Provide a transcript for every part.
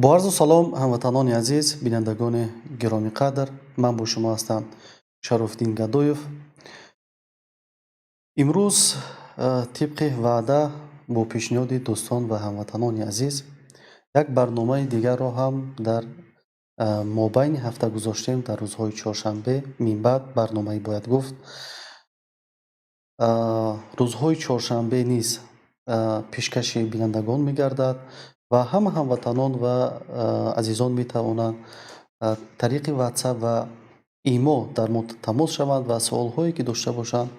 бо арзу салом ҳамватанони азиз, бинандагони гиромӣ қадр, ман бо шумо ҳастам Шарофиддин Гадоев. имрӯз тибқи ваъда бо пешниҳоди дӯстон ва ҳамватанони азиз як барномаи дигарро ҳам дар мобайни ҳафта гузоштем дар рӯзҳои чоршанбе. минбаъд барномаи бояд гуфт рӯзҳои чоршанбе низ пешкаши бинандагон мегардад ва ҳама ҳамватанон ва азизон метавонанд тариқи ватсап ва имо дар мо тамос шаванд ва суолҳое ки дошта бошанд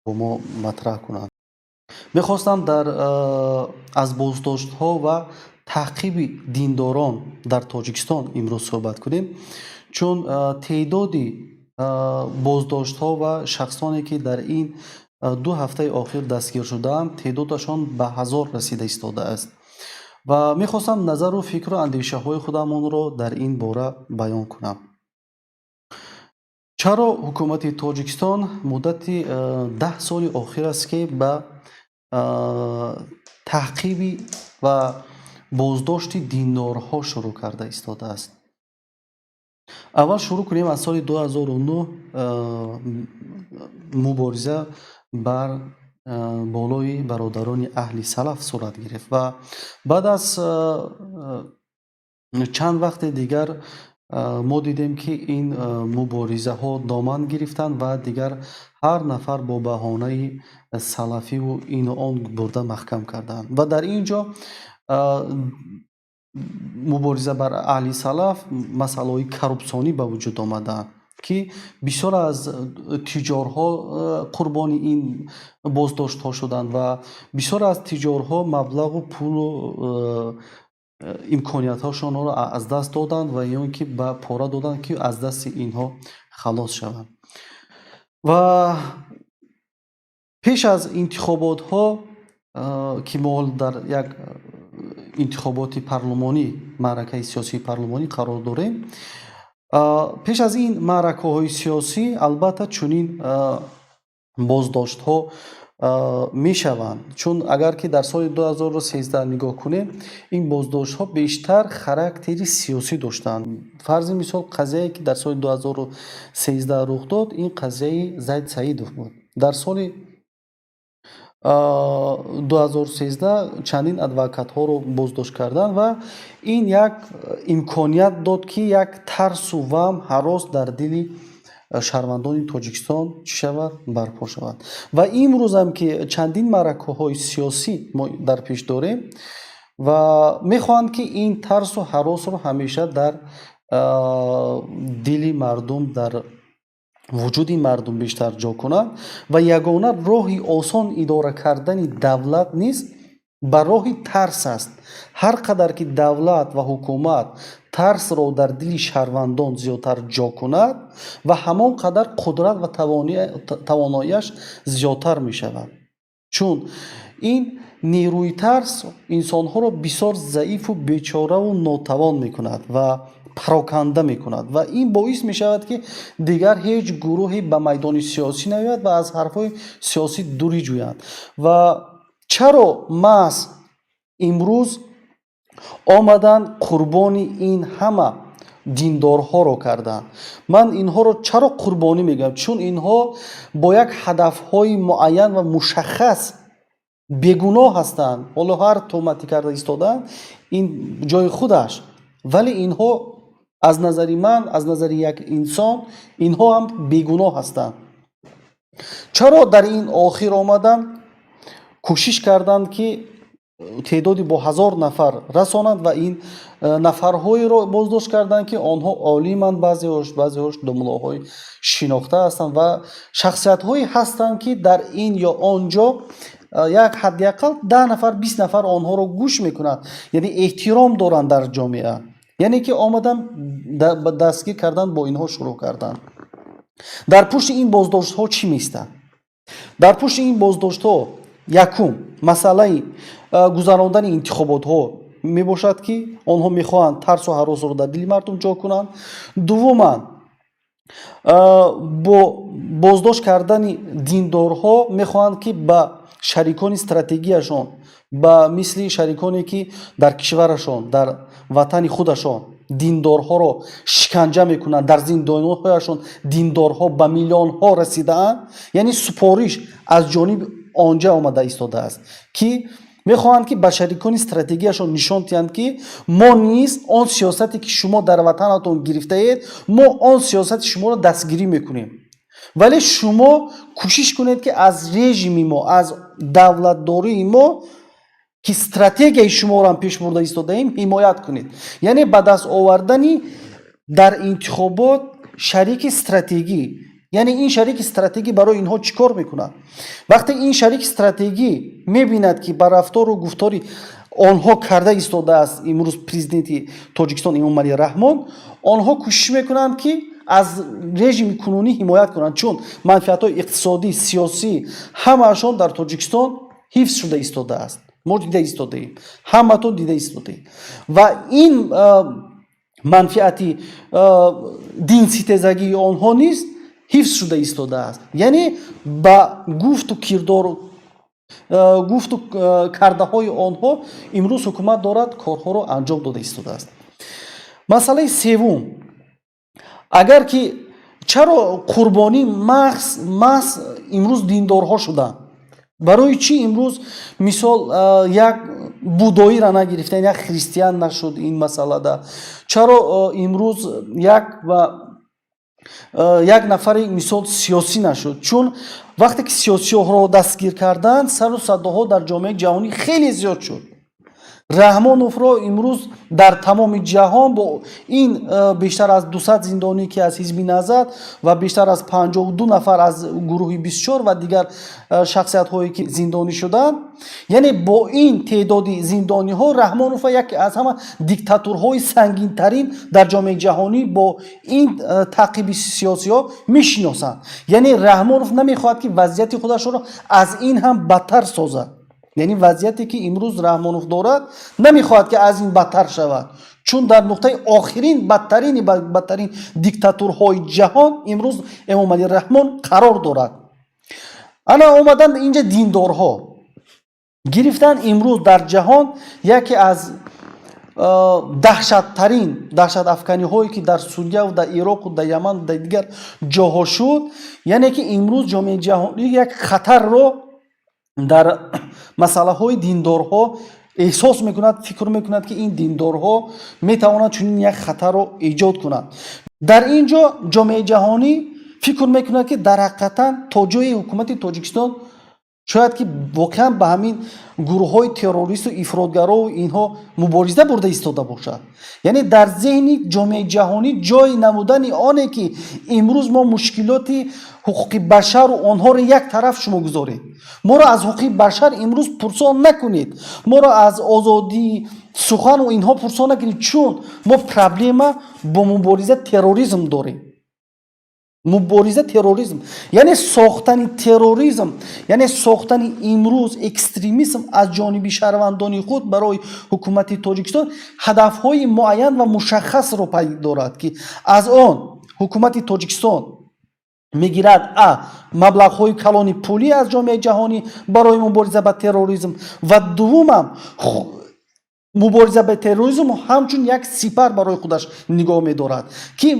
бо мо матраҳ кунанд. мехостам аз боздоштҳо ва таъқиби диндорон дар Тоҷикистон имрӯз суҳбат кунем, чун теъдоди боздоштҳо ва шахсоне ки дар ин 2 ҳафтаи охир дастгир шудаанд, теъдодашон ба ҳазор расида истодааст ва мехостам назару фикру андешаҳои худамонро дар ин бора баён кунам. чаро ҳукумати Тоҷикистон муддати 10 соли охир аст ки ба таъқиби ва боздошти диндорҳо шурӯъ карда истодааст. аввал шурӯъ кунем аз соли 2009 мубориза бар болои бародарони аҳли салаф сурат гирифт ва баъд аз чанд вақти дигар мо дидем ки ин муборизаҳо доман гирифтанд ва дигар ҳар нафар бо баҳонаи салафиву ину он бурда маҳкам карданд ва дар ин ҷо мубориза бар аҳли салаф масъалаҳои коррупсионӣ ба вуҷуд омадаанд ки бисёр аз тиҷорҳо қурбони ин боздоштҳо шуданд ва бисёр аз тиҷорҳо маблағу пулу имкониятҳоашонро аз даст доданд ва ё ин ки ба пора доданд ки аз дасти инҳо халос шаванд. ва пеш аз интихоботҳо ки мо дар як интихоботи парлумонӣ, маъракаи сиёсии парлумонӣ қарор дорем, пеш аз ин маъракаҳои сиёсӣ албатта чунин боздоштҳо мешаванд, чун агар ки дар соли 2013 нигоҳ кунем, ин боздоштҳо бештар характери сиёсӣ доштанд. фарзи мисол қазияе ки дар соли 2013 рух дод, ин қазияи Зайд Саидов буд. дар соли 2013 чандин адвокатҳоро боздошт карданд ва ин як имконият дод ки як тарсу ваҳм ҳарос дар дили шаҳрвандони Тоҷикистон чӣ шавад? Барпо шавад. ва имрӯзам ки чандин маъракаҳои сиёсӣ мо дар пеш дорем ва мехоҳанд ки ин тарсу ҳаросро ҳамеша дар дили мардум, дар вуҷуди мардум бештар ҷо кунад ва ягона роҳи осон идора кардани давлат низ ба роҳи тарс аст. ҳар қадар ки давлат ва ҳукумат тарсро дар дили шаҳрвандон зиёдтар ҷо кунад ва ҳамон қадар қудрат ва тавоноияш зиёдтар мешавад, чун ин нерӯи тарс инсонҳоро бисёр заифу бечораву нотавон мекунад ва пароканда мекунад ва ин боис мешавад ки дигар ҳеҷ гурӯҳе ба майдони сиёсӣ наёяд ва аз ҳарфҳои сиёсӣ дурӣ ҷӯянд. ва чаро маҳз имрӯз омаданд қурбони ин ҳама диндорҳоро карданд? ман инҳоро чаро қурбонӣ мегӯям? чун инҳо бо як ҳадафҳои муайян ва мушаххас бегуноҳ ҳастанд. ҳоло ҳар тӯҳмати карда истодаанд, ин ҷои худаш, вале инҳо аз назари ман, аз назари як инсон, инҳо ҳам бегуноҳ ҳастанд. чаро дар ин охир омаданд кӯшиш карданд ки تعدادی با 1000 نفر رسانند و این نفرهایی را بازداشت کردند که آنها عالیمند، بعضی‌هاش دملاهای شناخته هستند و شخصیت‌هایی هستند که در این یا آنجا یک حداقل 10 نفر 20 نفر آنها را گوش میکنند، یعنی احترام دارند در جامعه، یعنی که آمدن دستگیر کردن با اینها شروع کردن. در پشت این بازداشت ها چی میستند؟ در پشت این بازداشت ها یکم مسئله گذراندن انتخابات ها میباشد که آنها میخواهند ترس و هراس را در دل مردم جا کنند. دوما با بازداشت کردن دیندارها میخواهند که با شریکان استراتژیشان، با مثل شریکانی که در کشورشان در وطن خودشان دیندارها را شکنجه میکنند، در زندانهایشان دیندارها به میلیون ها رسیده‌اند، یعنی سپارش از جانب آنجا آمده ایستاده است که میخواهند که به شریکان استراتژیشان نشان دهند که ما نیز آن سیاستی که شما در وطنتان گرفته اید، ما آن سیاست شما را دستگیری میکنیم، ولی شما کوشش کنید که از رژیم ما، از دولتداری ما که استراتژی شما را هم پیش برده ایستاده ایم حمایت کنید. یعنی به دست آوردن در انتخابات شریک استراتژی، یعنی این شریک استراتژی برای اینها چیکار میکنه؟ وقتی این شریک استراتژی میبیند که بر رفتار و گفتاری آنها کرده ایستاده است امروز پرزیدنت تاجیکستان امامعلی رحمان، آنها کوشش میکنند که از رژیم کنونی حمایت کنند، چون منفعت‌های اقتصادی، سیاسی همه‌شان در تاجیکستان حفظ شده ایستاده است. ما دیده ایستاده ایم، همتون دیده ایستاده ایم و این منفعتی دین ستیزگی آنها نیست حفظ شده ایستاده است. یعنی با گفت و کردار گفت و کرده های آنها امروز حکومت دارد کارها را انجام داده ایستاده است. مسئله سوم، اگر که چرا قربانی محض امروز دیندارها شدند؟ برای چی امروز مثال یک بودایی را نگرفتن، یک خریستیان نشد این مسئله ده؟ چرا امروز یک نفر مثال سیاسی نشد؟ چون وقتی که سیاسی ها را دستگیر کردند سر و صداها در جامعه جهانی خیلی زیاد شد. رحمانوف را امروز در تمام جهان با این بیشتر از 200 زندانی که از حزب نهضت و بیشتر از 52 نفر از گروه 24 و دیگر شخصیت هایی که زندانی شدند، یعنی با این تعدادی زندانی ها رحمانوف یکی از همه دیکتاتورهای سنگین ترین در جامعه جهانی با این تعقیب سیاسی ها میشناسند. یعنی رحمانوف نمیخواهد که وضعیت خودش را از این هم بدتر سازد، یعنی وضعیتی که امروز رحمانوف دارد نمیخواهد که از این بدتر شود، چون در نقطه آخرین بدترین دیکتاتورهای جهان امروز امامعلی رحمان قرار دارد. انا اومدن اینجا دیندارها گرفتن امروز در جهان یکی از دهشت افکنی هایی که در سوریه و در عراق و در یمن و در دیگر جاها شد، یعنی که امروز جامعه جهانی یک خطر رو در مسئله های دیندارها احساس میکند، فکر میکند که این دیندارها میتوانند چنین یک خطر رو ایجاد کنند. در اینجا جامعه جهانی فکر میکند که در حقیقت تا جای حکومت تاجیکستان شاید که واقعا به همین گروه های تروریست و افراطگرا و اینها مبارزه برده ایستاده باشد. یعنی در ذهن جامعه جهانی جای نمودن آنه که امروز ما مشکلات حقوق بشر و آنها را یک طرف شما گذارید، ما را از حقوق بشر امروز پرسان نکنید، ما را از آزادی سخن و اینها پرسان نکنید، چون ما پرابلم با مبارزه تروریسم داریم. مبارزه تروریسم یعنی ساختن تروریسم، یعنی ساختن امروز اکستریمیسم از جانب شهروندان خود برای حکومت تاجیکستان هدفهای معین و مشخص رو پدید دارد که از آن حکومت تاجیکستان میگیرد مبلغ‌های کلان پولی از جامعه جهانی برای مبارزه با تروریسم و دوم مبارزه با تروریسم همچون یک سپر برای خودش نگاه می‌دارد که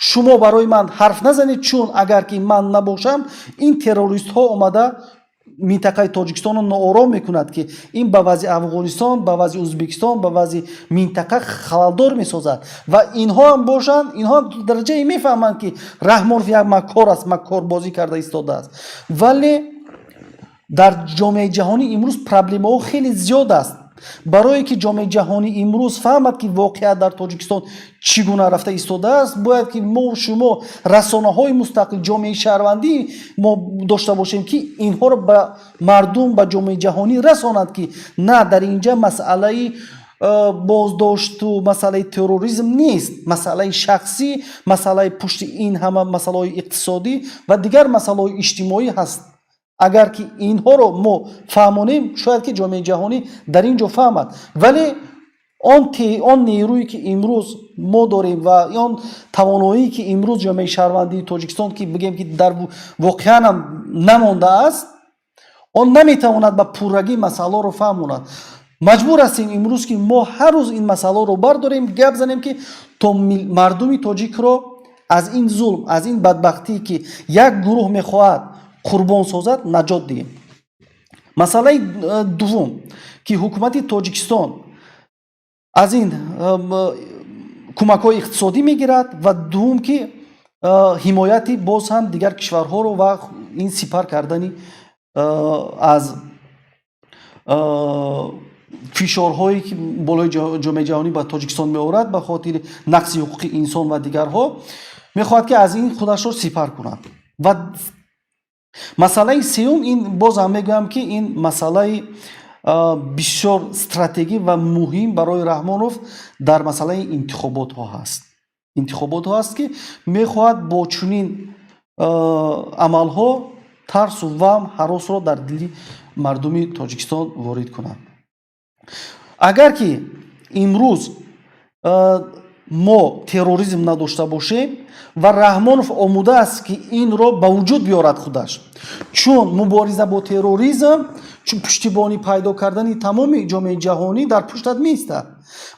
شما برای من حرف نزنید، چون اگر که من نباشم این تروریست ها اومده منطقه تاجیکستان رو ناآرام میکند که این به وضع افغانستان، به وضع ازبکستان، به وضع منطقه خلالدار میسازد و اینها هم باشند، اینها درجه میفهمند که رحمانوف یک مکار است، مکار بازی کرده ایستاده است. ولی дар ҷомеаи ҷаҳонӣ имрӯз проблемаҳо хеле зиёд аст. барое ки ҷомеаи ҷаҳонӣ имрӯз фаҳмад ки воқеа дар тоҷикистон чӣ гуна рафта истодааст, бояд ки мо шумо расонаҳои мустақил ҷомеаи шаҳрвандӣ мо дошта бошем ки инҳоро ба мардум ба ҷомеаи ҷаҳонӣ расонад ки на дар инҷа масъалаи боздошту масъалаи терроризм нест, масъалаи шахсӣ, масъалаи пушти ин ҳама масъалаҳои иқтисодӣ ва дигар масъалаҳои иҷтимоӣ ҳаст. агар ки инҳоро мо фаҳмонем, шояд ки ҷомеаи ҷаҳонӣ дар ин ҷо фаҳмад. вале он нерӯе ки имрӯз мо дорем ва он тавоноие ки имрӯз ҷомеаи шаҳрвандии тоҷикистон ки бигем ки дар воқеан ҳам намондааст, он наметавонад ба пуррагӣ масъалаҳоро фаҳмонад. маҷбур ҳастем имрӯз ки мо ҳар рӯз ин масъалаҳоро бардорем, гап занем ки то мардуми тоҷикро аз ин зулм, аз ин бадбахтӣ ки як гурӯҳ мехоҳад қурбон созад, наҷот диҳем. масъалаи дуввум ки ҳукумати тоҷикистон аз ин кӯмакҳои иқтисодӣ мегирад ва дуввум ки ҳимояти боз ҳам дигар кишварҳоро ва ин сипар кардани аз фишорҳое ки болои ҷомеаи ҷаҳонӣ ба тоҷикистон меорад ба хотири нақси ҳуқуқи инсон ва дигарҳо, мехоҳад ки аз ин худашро сипар кунад. ва масъалаи сеюм, ин боз ҳам мегӯям ки ин масъалаи бисёр стратегӣ ва муҳим барои Раҳмонов дар масъалаи интихоботҳо ҳаст. интихоботҳо ҳаст ки мехоҳад бо чунин амалҳо тарсу ваҳм ҳаросро дар дили мардуми тоҷикистон ворид кунад. агар ки имрӯз мо терроризм надошта бошем ва Раҳмонов омодааст ки инро ба вуҷуд биёрад худаш, чун мубориза бо терроризм, чун пуштибонӣ пайдо кардани тамоми ҷомеаи ҷаҳонӣ дар пуштад меистад.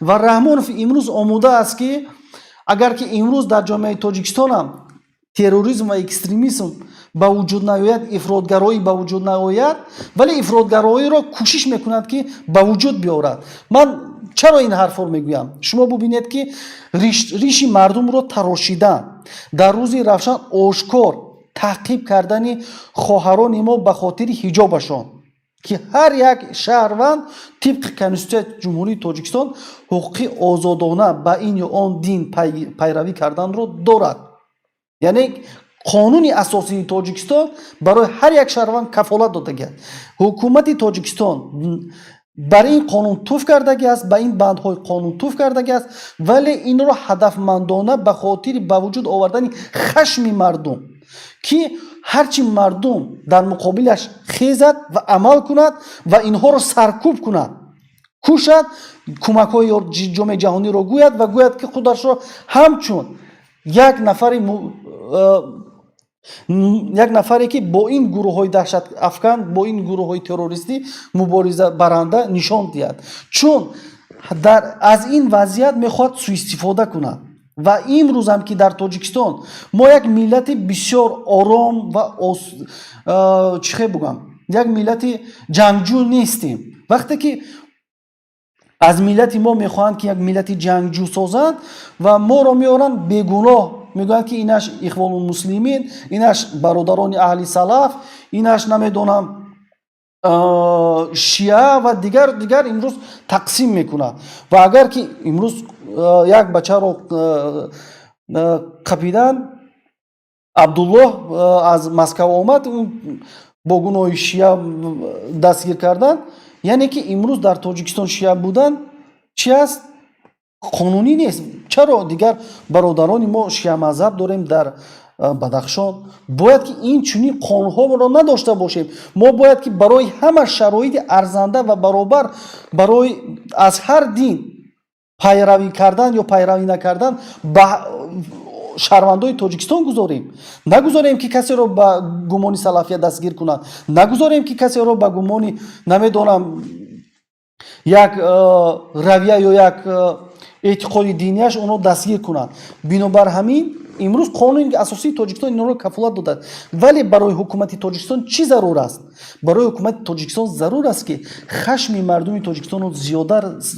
ва Раҳмонов имрӯз омодааст ки агар ки имрӯз дар ҷомеаи тоҷикистон ҳам терроризм ва экстремизм ба вуҷуд наояд, ифротгароӣ ба вуҷуд наояд, вале ифротгароиро кӯшиш мекунад ки ба вуҷуд биёрад. ман чаро ин ҳарфро мегӯям? шумо бубинед ки риши мардумро тарошидан, дар рӯзи равшан ошкор таъқиб кардани хоҳарони мо ба хотири ҳиҷобашон, ки ҳар як шаҳрванд тибқи Конститутсияи ҷумҳурии Тоҷикистон ҳуқуқи озодона ба ин ё он дин пайравӣ карданро дорад. яъне қонуни асосии Тоҷикистон барои ҳар як шаҳрванд кафолат додагиаст. ҳукумати Тоҷикистон бар ин қонун туф кардагиаст, ба ин бандҳои қонун туф кардагиаст, вале инро ҳадафмандона ба хотири ба вуҷуд овардани хашми мардум, ки ҳарчи мардум дар муқобилаш хезад ва амал кунад ва инҳоро саркӯб кунад, кушад, кӯмакҳои ҷомеаи ҷаҳониро гӯяд ва гӯяд ки худашро ҳамчун як нафаре ки бо ин гурӯҳҳои даҳшатафкан, бо ин гурӯҳҳои террористӣ мубориза баранда нишон диҳад, чун аз ин вазъият мехоҳад сӯистифода кунад. ва имрӯз ҳам ки дар Тоҷикистон мо як миллати бисёр ором ва чӣ хел бугам, як миллати ҷангҷӯ нестем. вақте ки аз миллати мо мехоҳанд ки як миллати ҷангҷӯ созанд ва моро меоранд бегуноҳ, мегӯянд ки инаш ихвонулмуслимин, инаш бародарони аҳли салаф, инаш намедонам шиа ва дигар имрӯз тақсим мекунад. ва агар ки имрӯз як бачаро қапидан, Абдуллоҳ аз Москва омад, бо гуноҳи шиа дастгир кардан, яъне ки имрӯз дар Тоҷикистон шиа будан чӣ аст? қонунӣ нест. чаро дигар бародарони мо шиамазҳаб дорем дар Бадахшон? бояд ки инчунин қонунҳоро надошта бошем. мо бояд ки барои ҳама шароити арзанда ва баробар барои аз ҳар дин пайравӣ кардан ё пайравӣ накардан ба шаҳрвандои Тоҷикистон гузорем. нагузорем ки касеро ба гумони салафия дастгир кунад, нагузорем ки касеро ба гумони намедонам як равия ё як эътиқоди диниаш онро дастгир кунад. бинобар ҳамин имрӯз қонуни асосии Тоҷикистон инро кафолат додад. вале барои ҳукумати Тоҷикистон чӣ зарур аст? барои ҳукумати Тоҷикистон зарур аст ки хашми мардуми Тоҷикистонро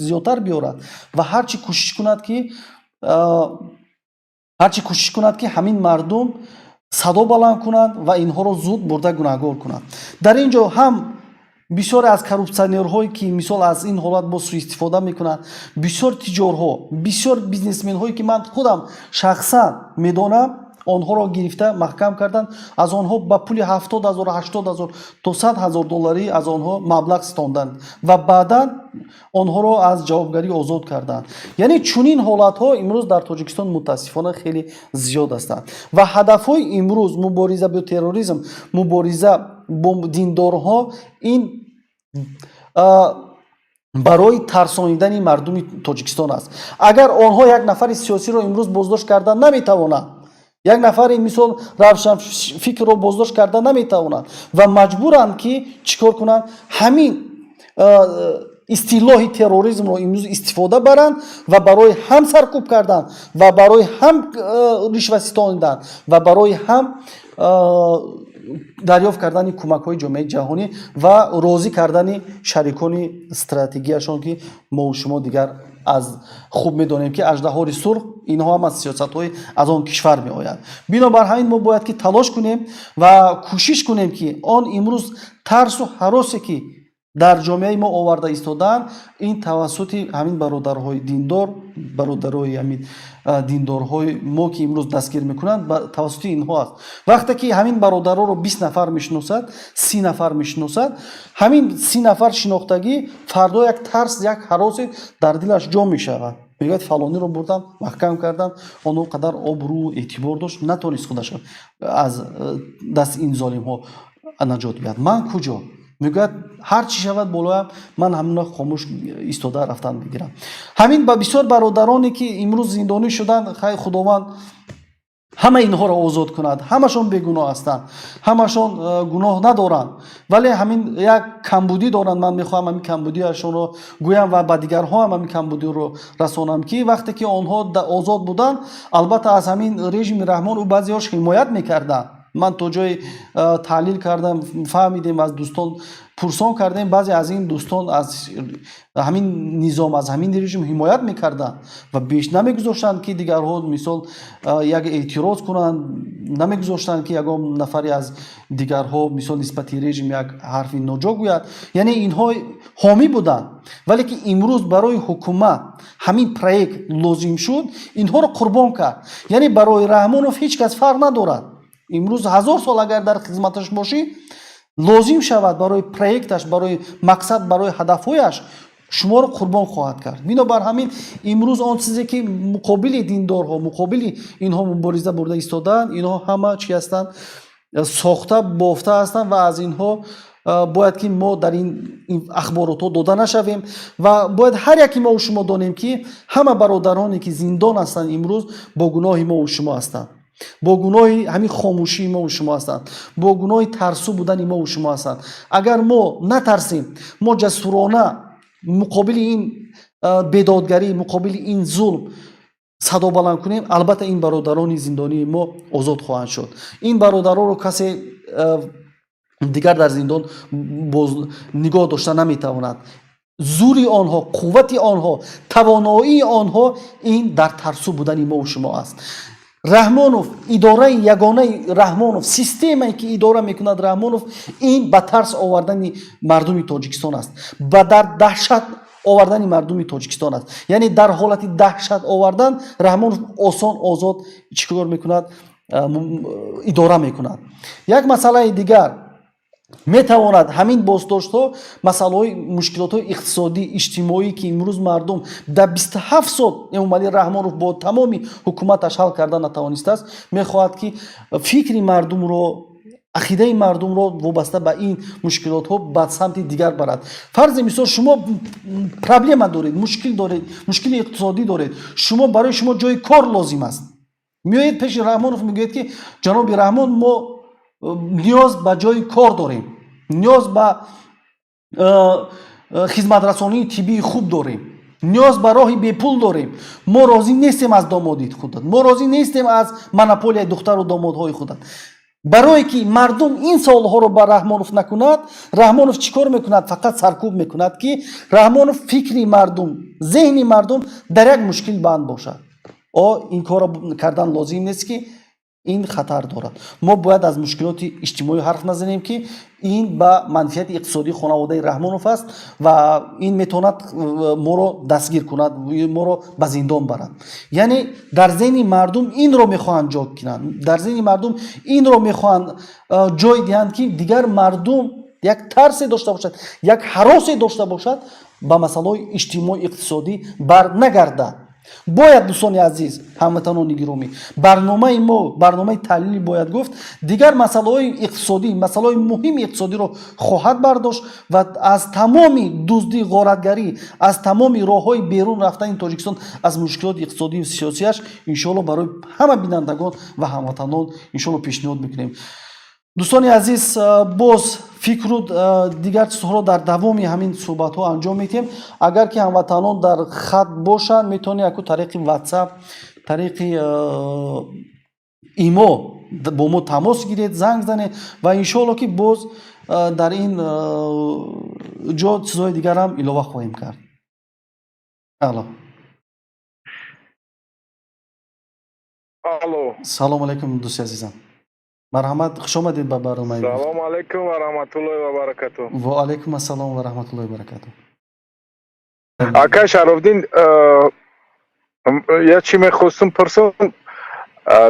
зиёдтар биёрад ва ҳарчи кӯшиш кунад ки ҳамин мардум садо баланд кунанд ва инҳоро зуд бурда гунаҳгор кунанд. Дар ин ҷо ҳам бисёре аз коррупсионерҳое ки мисол аз ин ҳолат бо суистифода мекунанд, бисёр тиҷорҳо, бисёр бизнесменҳое ки ман худам шахсан медонам, онҳоро гирифта маҳкам карданд, аз онҳо ба пули 70 000, 80 000 то 100 000 долларӣ аз онҳо маблағ ситонданд ва баъдан онҳоро аз ҷавобгарӣ озод карданд. Яъне чунин ҳолатҳо имрӯз дар Тоҷикистон мутаассифона хеле зиёд ҳастанд ва ҳадафҳои имрӯз мубориза бо терроризм, мубориза бо диндорҳо ин барои тарсонидани мардуми Тоҷикистон аст. Агар онҳо як нафари сиёсиро имрӯз боздошт карда наметавонанд, як нафари мисол равшанфикрро боздошт карда наметавонанд ва маҷбуранд ки чикор кунанд, ҳамин истилоҳи терроризмро имрӯз истифода баранд ва барои ҳам саркӯб кардан ва барои ҳам ришва ситонидан ва барои ҳам дарёфт кардани кӯмакҳои ҷомеаи ҷаҳонӣ ва розӣ кардани шарикони стратегияшон ки мо шумо дигар аз хуб медонем ки аждаҳори сурх инҳо ҳам аз сиёсатҳои аз он кишвар меоянд. Бинобар ҳамин мо бояд ки талош кунем ва кӯшиш кунем ки он имрӯз тарсу ҳаросе ки дар ҷомеаи мо оварда истодаанд, ин тавассути ҳамин бародарҳои диндор, бародарҳои ҳамин диндорҳои мо ки имрӯз дастгир мекунанд, тавассути инҳо аст. Вақте ки ҳамин бародарҳоро 20 нафар мешиносад, 30 нафар мешиносад, ҳамин 30 нафар шинохтагӣ фардо як тарс, як ҳаросе дар дилаш ҷо мешавад. мегӯяд фалониро бурдам маҳкам кардам, он қадар обрӯ эътибор дошт, натонист худашро аз дасти ин золимҳо наҷот биёрад. Ман куҷо? мегӯяд ҳар чӣ шавад болоям, ман ҳамина хомӯш истода рафтан мегирам. ҳамин ба бисёр бародароне ки имрӯз зиндонӣ шуданд, хай худованд ҳама инҳоро озод кунад. ҳамашон бегуноҳ ҳастанд, ҳамашон гуноҳ надоранд, вале ҳамин як камбудӣ доранд. ман мехоҳам ҳамин камбудиашонро гӯям ва ба дигарҳо ҳам ҳамин камбудиро расонам ки вақте ки онҳо озод буданд, албатта аз ҳамин режими раҳмон ӯ баъзеҳош ҳимоят мекарданд. ман то ҷое таҳлил кардам, фаҳмидем, аз дӯстон пурсон кардем, баъзе аз ин дӯстон аз ҳамин низом, аз ҳамин режим ҳимоят мекарданд ва беш намегузоштанд ки дигарҳо мисол як эътироз кунанд, намегузоштанд ки ягон нафаре аз дигарҳо мисол нисбати режим як ҳарфи ноҷо гӯяд. яъне инҳо ҳомӣ буданд, вале ки имрӯз барои ҳукумат ҳамин проект лозим шуд, инҳоро қурбон кард. яъне барои Раҳмонов ҳеҷ кас фарқ надорад. имрӯз 1000 сол агар дар хизматаш бошӣ, лозим шавад барои проекташ, барои мақсад, барои ҳадафҳояш шуморо қурбон хоҳад кард. бинобар ҳамин имрӯз он чизе ки муқобили диндорҳо, муқобили инҳо мубориза бурда истодаанд, инҳо ҳама чӣ ҳастанд? сохта, бофта ҳастанд ва аз инҳо бояд ки мо дар ин ахборотҳо дода нашавем ва бояд ҳар яки мо шумо донем ки ҳама бародароне ки зиндон ҳастанд имрӯз бо гуноҳи мо шумо ҳастанд, бо гуноҳи ҳамин хомӯшии мо шумо ҳастанд, бо гуноҳи тарсу будани мо шумо ҳастанд. агар мо натарсем, мо ҷасурона муқобили ин бедодгарӣ, муқобили ин зулм садо баланд кунем, албатта ин бародарони зиндонии мо озод хоҳанд шуд. ин бародаронро касе дигар дар зиндон нигоҳ дошта наметавонад. зури онҳо, қуввати онҳо, тавоноии онҳо ин дар тарсу будани мо шумо аст. Раҳмонов, идораи ягонаи Раҳмонов, системае ки идора мекунад Раҳмонов, ин ба тарс овардани мардуми Тоҷикистон аст, ба дар даҳшат овардани мардуми Тоҷикистон аст. яъне дар ҳолати даҳшат овардан Раҳмонов осон озод чикор мекунад, идора мекунад. як масъалаи дигар метавонад ҳамин боздоштҳо, масъалаҳои мушкилотҳои иқтисодӣ, иҷтимоӣ ки имрӯз мардум дар 27 сол Эмомалӣ Раҳмонов бо тамоми ҳукуматаш ҳал карда натавонистааст, мехоҳад ки фикри мардумро, ақидаи мардумро вобаста ба ин мушкилотҳо ба самти дигар барад. фарзи мисол шумо проблема доред, мушкили иқтисодӣ доред, шумо барои шумо ҷои кор лозим аст. меоед пеши Раҳмонов мегӯед ки ҷаноби Раҳмон, мо ниёз ба ҷои кор дорем, ниёз ба хизматрасонии тиббии хуб дорем, ниёз ба роҳи бепул дорем. мо розӣ нестем аз домоди худат, мо розӣ нестем аз монополияи духтару домодҳои худат. барое ки мардум ин солҳоро ба Раҳмонов накунад, Раҳмонов чӣ кор мекунад? фақат саркӯб мекунад ки Раҳмонов фикри мардум, зеҳни мардум дар як мушкил банд бошад. ин корро кардан лозим нест ки این خطر دارد. ما باید از مشکلات اجتماعی حرف نزنیم که این با منفیت اقتصادی خانواده رحمانوف است و این میتواند ما رو دستگیر کند، ما رو به زندان برد. یعنی در ذهن مردم این رو میخواهند جا کنند، در ذهن مردم این رو میخواهند جای دهند که دیگر مردم یک ترسی داشته باشد، یک هراسی داشته باشد، با مسائل اجتماعی اقتصادی بر نگردد. باید دوستان عزیز، هموطنان گرامی، برنامه ما، برنامه تحلیلی باید گفت دیگر مسائل اقتصادی، مسائل مهم اقتصادی رو خواهد برداشت و از تمام دزدی، غارتگری، از تمام راههای بیرون رفتن این تاجیکستان از مشکلات اقتصادی و سیاسیش ان شاء الله برای همه بینندگان و هموطنان ان شاء الله پیشنهاد میکنیم. دوستان عزیز، باز فکر رو دیگر چیزها رو در دوامی همین صحبت ها انجام میتیم. اگر که هموطنان در خط باشند میتونی اکو طریق واتساپ، طریق ایمو با ما تماس گیرید، زنگ زنید و انشالله که باز در این جا چیزهای دیگر هم علاوه خواهیم کرد. الو. سلام علیکم دوست عزیزم. مرحمت، خوش آمدید به برنامه. سلام علیکم و رحمت الله و برکاته. و علیکم السلام و رحمت الله و برکاته. آقا شرافدین، یه چی میخواستم پرسم.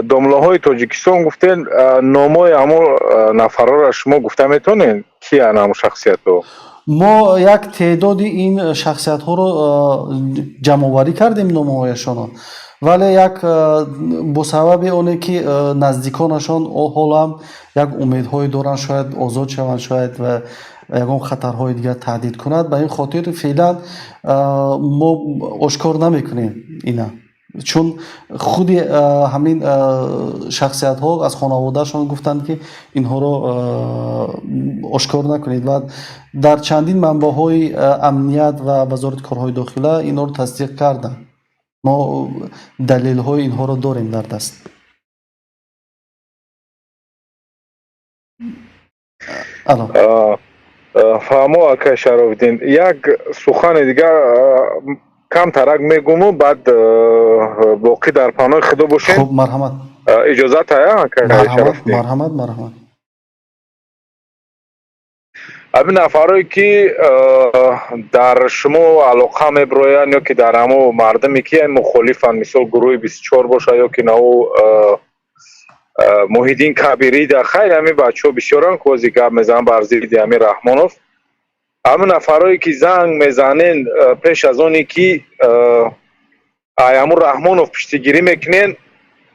دامله های تاجیکستان گفتین نامای همو نفرا را شما گفته میتونین کی همو شخصیت ها؟ ما یک تعدادی این شخصیت ها رو جمع آوری کردیم نامه‌هایشان، ولی یک با سبب اونه که نزدیکانشان حالا هم یک امیدهای دارن شاید آزاد شوند، شاید و یکم خطرهای دیگر تهدید کند، به این خاطر فعلا ما آشکار نمیکنیم اینا، چون خود همین شخصیت ها از خانوادهشان گفتند که اینها رو آشکار نکنید و در چندین منبع های امنیت و وزارت کارهای داخله اینها رو تصدیق کردند. ما دلیل های اینها رو داریم در دست. فهمو آقا شرافدین، یک سخن دیگر کم ترک میگم و بعد باقی در پناه خدا باشین. خب مرحمت. اجازت هست آقا شرافدین؟ مرحمت. همین نفرایی که در شما علاقه میبروین یا که در همو مردمی که مخالفن، مثل گروه 24 باشه یا که نو محیدین کبیری، در خیلی همین بچه ها بسیارن که وزی گب میزن بر ضد همین رحمانوف، همین نفرایی که زنگ میزنین پیش از اونی که همون رحمانوف پشتگیری میکنین،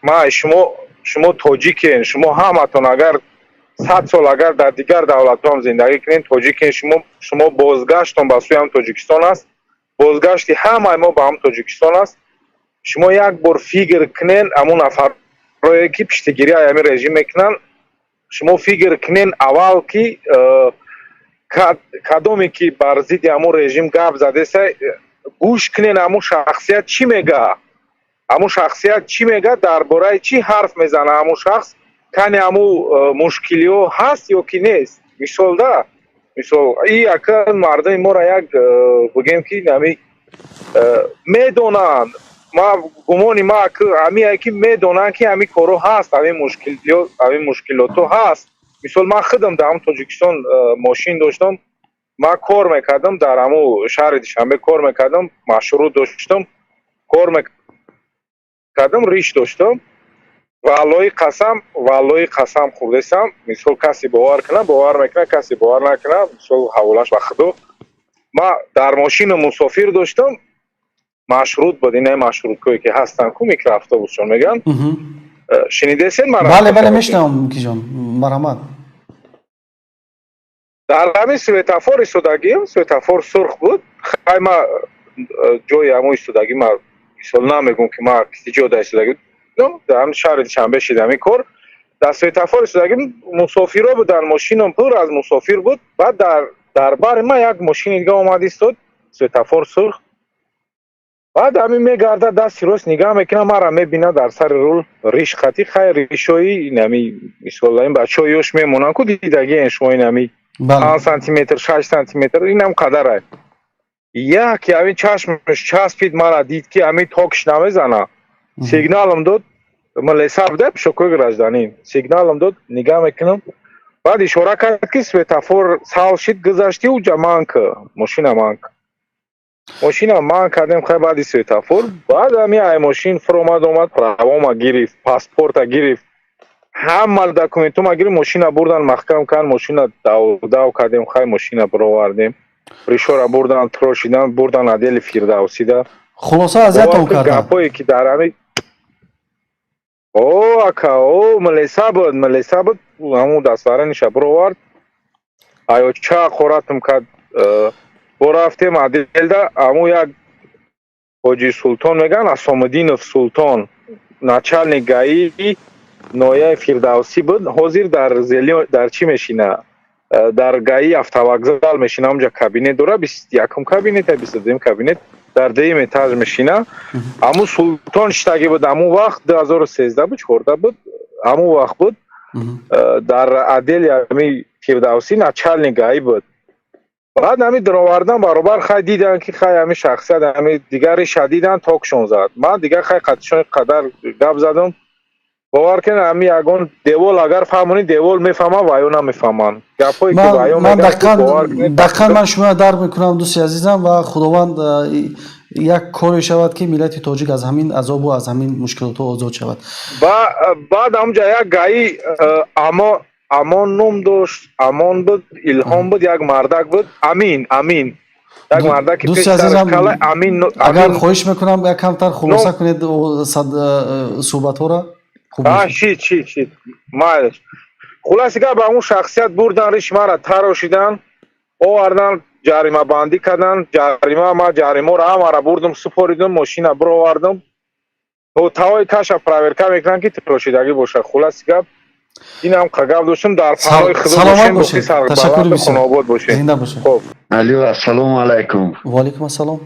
ما شما تاجیکین، شما همتون اگر 100 سال اگر در دیگر دولت هم زندگی کنین، تاجیکین، شما بازگشتون به سوی هم تاجیکستان است، بازگشتی همه ما به هم تاجیکستان است. شما یک بار فکر کنین همون نفرایی که پشتگیری همین رژیم میکنن، شما فکر کنین اول که کدومی که بر ضد همون رژیم گپ زده سه، گوش کنین همون شخصیت چی میگه، همون شخصیت چی میگه، درباره چی حرف میزنه همون شخص، کنی همون مشکلی ها هست یا کی نیست. مثال ده، مثال این اکر مردم ما را یک بگیم که نمی میدونن، ما گمانی ما همی که میدونن که همی کارو هست، همی مشکلاتو هست. مثال من خودم در هم تاجیکستان ماشین داشتم، ما کار میکردم در همو شهر دوشنبه کار میکردم، مشروع داشتم، کار میکردم، ریش داشتم، والله قسم خوردستم. مثال کسی باور میکنه، کسی باور نکنه، مثال حوالش و خدا. ما در ماشین مسافر داشتم، مشروط بود، اینه مشروط کوی که هستن کو میکرافت بودشون میگن. شنیده سین مرحمت؟ بله میشنم کی جان، مرحمت. در همین سویتافور ایستادگیم، سویتافور سرخ بود. خیلی ما جای همون ایستادگی ما مثال نمیگم که ما کسی جا در ایستادگی در هم شهر دوشنبه شدم این کار. در سویتافور ایستادگیم مسافرها بود، در ماشینم پر از مسافر بود. بعد در بر ما یک ماشین دیگه اومد ایستاد، سویتافور سرخ. بعد همین میگرده دستی راست نگاه میکنه، ما را میبینه در سر رول ریش خطی، خیلی ریشایی نمی مثلا این بچه هایش میمونن که دیدگی این شما نمی 5 سانتی متر 6 سانتی متر این هم قدره. یک همین چشمش چسبید، ما را دید که همین تاکش نمیزنه، سیگنالم داد، млс буда пешоҳои гражданин сигналам дод нигоҳ мекунам баъд ишора кард ки светофор сал шид гузаштиу ҷаманк мошина манк кардем хай баъди светофор баъд ҳами ай мошин фуромад омад правома гирифт паспорта гирифт ҳама документума гирифт мошина бурдан маҳкам кард мошина дав кардем хай мошина бировардем ришора бурдан трошидан бурдан адели фирдавсида хулоса азиятон карда гапое ки дар ҳами ака млс буд ҳамун дастараниша бировард аёча қоратм кард бо рафтем аделда ҳамун як ҳоҷи султон меган асомиддинов султон начальник гаи ноҳияи фирдавсӣ буд ҳозир дар чӣ мешина дар гаи автовокзал мешина ҳамҷа кабинет дора 21 кабинет 22 кабинет дар дуюм этаж мешина ҳамун султон штаги буд ҳамун вақт 2013 буд 14 буд ҳамун вақт буд дар адели ҳами фирдавсӣ начальник гаи буд баъд ҳами дировардан баробар хай дидан ки хай ҳами шахсият ҳами дигари шадидан токшон зад ман дигар хай қатишон қадар гап задам бовар кунед ҳами ягон девол агар фаҳмонӣ девол мефаҳмам ва ё намефаҳманд гапое ки баён дақиқан ман шумо дарк мекунам дӯсти азизам ва худованд як коре шавад ки миллати тоҷик аз ҳамин азобу аз ҳамин мушкилотҳо озод шавад баъд ҳамҷа як гаи амон ном дошт амон буд илҳом буд як мардак буд амин як мардаки дӯсти азизам агар хоҳиш мекунам як камтар хулоса кунед суҳбатҳоро чӣ майлеш хулоси гап ҳамун шахсият бурдан риш мара тарошидан овардан ҷаримабандӣ кардан ҷаримаро ҳамаро бурдам супоридам мошина бировардам тавои каша проверка мекунам ки тарошидагӣ бошад хулоси гап инам гап доштам дар панои худо бошем ташаккури бисёр хунобод бошем зинда бошед алё ассалому алайкум ва алайкум ассалом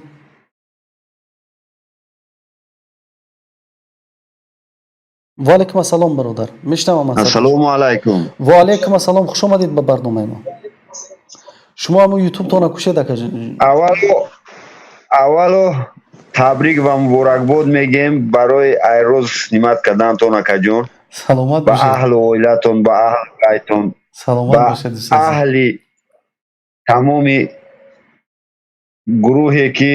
ва алайкум ассалом бародар мешнавам ассалому алайкум ва алайкум ассалом хуш омадед ба барномаи мо шумо ҳамун ютубтона кушед акаҷон аввало табрик ва муборакбод мегем барои айрӯз хизмат кардантон акаҷон саломат ба аҳли оилатон ба аҳли байтон ба аҳли тамоми гурӯҳе ки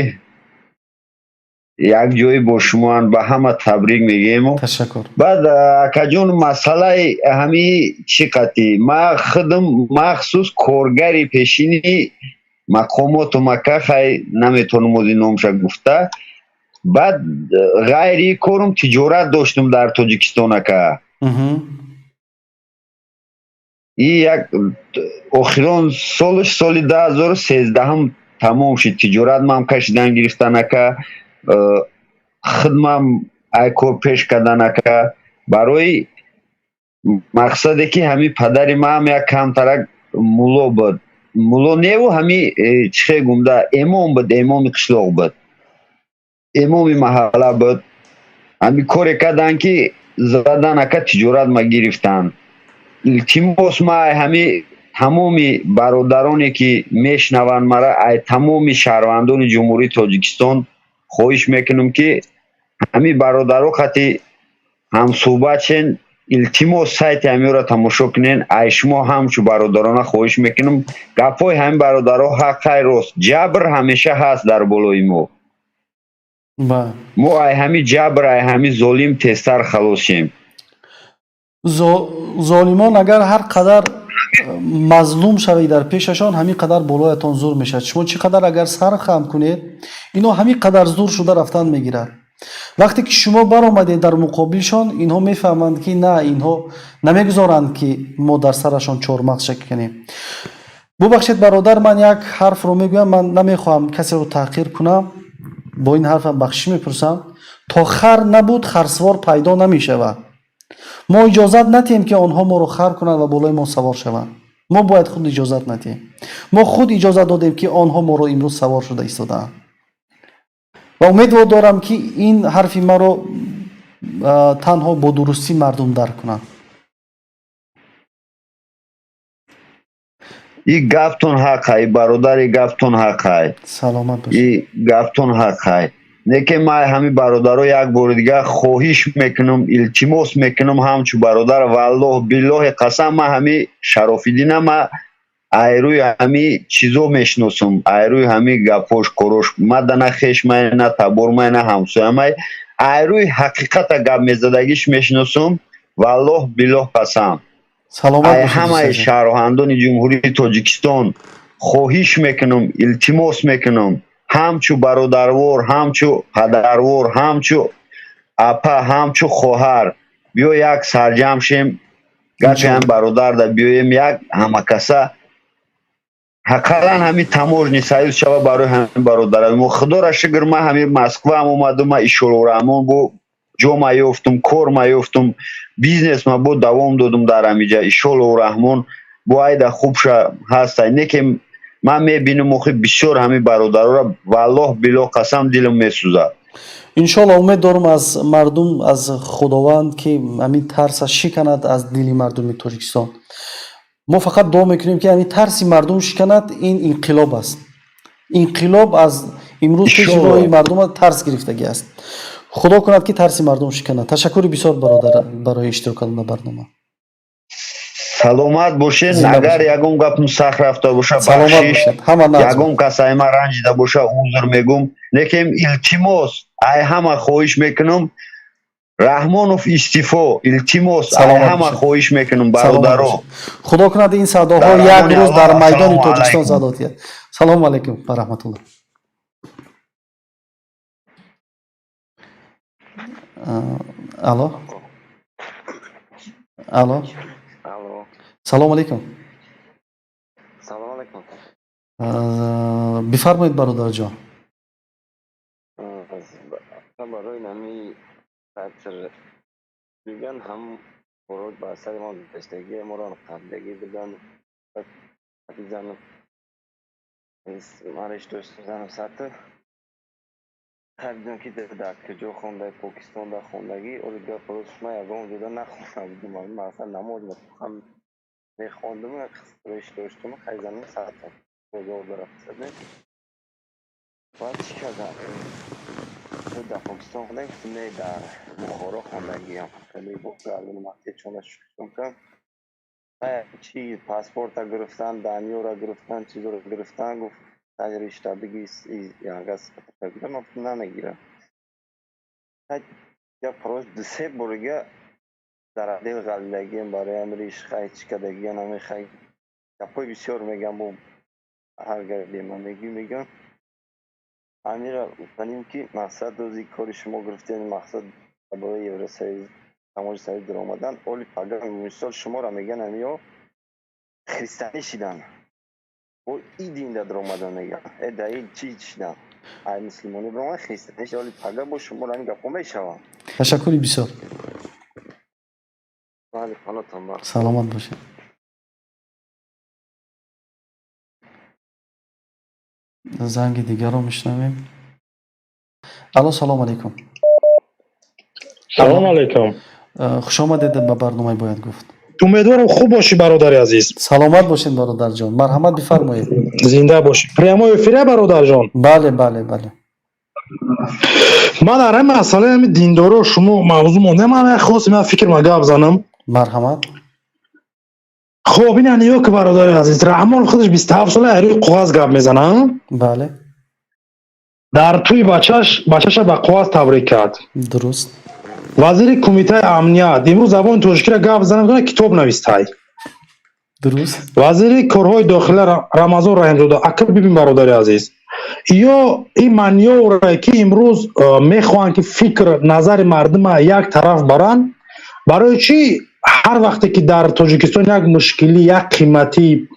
якҷоӣ бо шумоанд ба ҳама табрик мегем ташаккур баъд акаҷон масъалаи ҳамин чӣ қатӣ ман худам махсус коргари пешини мақомоту Макка хай наметавонам ози номша гуфта баъд ғайри корум тиҷорат доштум дар Тоҷикистон ака и як охирон соли 2013 тамом шид тиҷорат мам кашидан гирифтан ака хидмам ай кор пеш кардан ака барои мақсаде ки ҳами падари маам як камтарак мулло буд мулло неву ҳами чихе гумда эмом буд эмоми қишлоқ буд эмоми маҳалла буд ҳами коре кардан ки задан ака тиҷорат ма гирифтан илтимос ма ҳами тамоми бародароне ки мешнаванд мара ай тамоми шаҳрвандони ҷумҳурии Тоҷикистон хоҳиш мекунам ки ҳами бародаро хати ҳамсӯҳбатшен илтимос сайти ҳамиёро тамошо кунен ай шумо ҳамчу бародарона хоҳиш мекунам гапҳои ҳамин бародаро ҳаққай рост ҷабр ҳамеша ҳаст дар болои мо ай ҳами ҷабр ай ҳами золим тезтар халос шем золимон агар ҳар қадар мазлум шавед дар пешашон ҳамин қадар болоятон зур мешавад шумо чӣ қадар агар сар хам кунед ино ҳамин қадар зур шуда рафтан мегирад вақте ки шумо баромадед дар муқобилшон инҳо мефаҳманд ки на инҳо намегузоранд ки мо дар сарашон чормағз шаканем бубахшед бародар ман як ҳарфро мегӯям ман намехоҳам касеро таҳқир кунам бо ин ҳарфам бахшиш мепурсам то хар набуд харсвор пайдо намешавад мо иҷозат надиҳем ки онҳо моро хар кунанд ва болои мо савор шаванд мо бояд худ иҷозат надиҳем мо худ иҷозат додем ки онҳо моро имрӯз савор шуда истодаанд ва умедвор дорам ки ин ҳарфи маро танҳо бо дурустӣ мардум дарк кунанд и гафтон ҳақай бародари гафтон ҳақай саломат бошед и гафтон ҳақай не ки ман ҳами бародаро як бори дига хоҳиш мекунам, илтимос мекунам ҳамчу бародар валлоҳ биллоҳи қасам ман ҳами Шарофиддина ман айрӯи ҳами чизо мешиносам, айрӯи ҳами гапош корош ман дана хешмай на табормай на ҳамсоямай айрӯи ҳақиқата гап мезадагиш мешиносам валлоҳ биллоҳ қасам. саломат ай бошед ҳамаи дӯстаҷон. шаҳрвандони ҷумҳурии Тоҷикистон хоҳиш мекунам, илтимос мекунам ҳамчу бародарвор, ҳамчу падарвор, ҳамчу апа, ҳамчу хоҳар биё як сарҷам шем гапи ҳам бародарда биёем як ҳамакаса ҳақаллан ҳами таможни союз шава барои ҳами бародарам. Худора шукр ман ҳами Москваам омадам, ман ишорурраҳмон бо ҷома ёфтум, корма ёфтум, бизнесма бо давом додум дар ҳамиҷа иншоллоҳурраҳмон бо айда хубша ҳастай. Не ки ман мебинам охи бисёр ҳами бародарора валлоҳ биллоҳ қасам дилам месӯзад. иншолло умед дорам аз мардум, аз худованд ки ҳамин тарса шиканад аз дили мардуми Тоҷикистон. мо фақат дуо мекунем ки ҳамин тарси мардум шиканад. ин инқилоб аст. инқилоб аз имрӯз пеши роҳи мардума тарс гирифтагӣ аст. худо кунад ки тарси мардум шиканад. ташаккури бисёр бародар барои иштирок кардан дар барнома. саломат бошед. агар ягон гапм сах рафта боша саломат бахшиш, бошед. ҳама назм. ягон касаи ман ранҷида боша узр мегум. Лекин илтимос ай ҳама хоҳиш мекунам Раҳмонов истифо, илтимос ай ҳама хоҳиш мекунам бародаро. худо кунад ин садоҳо як рӯз дар майдони Тоҷикистон садо диҳад. салому алайкум ва раҳматуллоҳ. алло алло Алло. салому алайкум. Салом алайкум. бифармоед бародарҷон. Барои нами татр меган ҳам вород ба сари мо даштаги моро қабдагӣ бидан занам мариш доштам сатр ҳардум ки дар куҷо хондаи Покистон да хондагӣ оли гап рост шума ягон ҷода нахонда будум ман асла намоз мехондам мехондам риш доштам хайзанам сатр бозор дарафтад баъд чӣ кардам در پاکستان خوندم نه در بخارا خوندگیم خیلی گردن وقتی چونش شکم کردم چی پاسپورت را گرفتن دنیا را گرفتن چیزا را گرفتن گفت تجربه بگی یانگاز کردم نمیگیرم یا پروژ دسه برگه در دل غلطگیم برای امریش خیلی چکدگی نمی خیلی پای بسیار میگم با هر گردیم میگم امیر گفتیم که مقصد دوزی کاری شما گرفتین مقصد برای یورسایی تماج سعی در آمدن اولی پاگر مثال شما را میگن امیا خریستانی شدن و این دین در آمدن میگن ادعای چی شدن ای مسلمانی برای خریستانی شد اولی پاگر با شما را میگه کمی شوم تشکری بسیار. بله حالتان با سلامت باشید. زنگ دیگر رو میشنویم. الو سلام علیکم. سلام علیکم. خوش آمدید به برنامه باید گفت. امیدوارم خوب باشی برادر عزیز. سلامت باشین برادر جان. مرحمت بفرمایید. زنده باشی. پریامو افیره برادر جان. بله بله بله. من در این مسئله همین دیندارو شما موضوع مونده من خواستم من فکر مگه بزنم. مرحمت. خب این انیو که برادر عزیز رحمان خودش 27 ساله روی قواز گپ میزنه. بله. در توی بچه‌ش به قواز تبریک کرد. درست. وزیر کمیته امنیت امروز زبان تاجیکی را گپ زنه کتاب نوشته. درست. وزیر کارهای داخلی رمضان رحیم‌زاده اکر ببین برادر عزیز یا این مانیور که امروز میخوان که فکر نظر مردم یک طرف برن برای چی هر وقتی که در تاجیکستان یک مشکلی یک قیمتی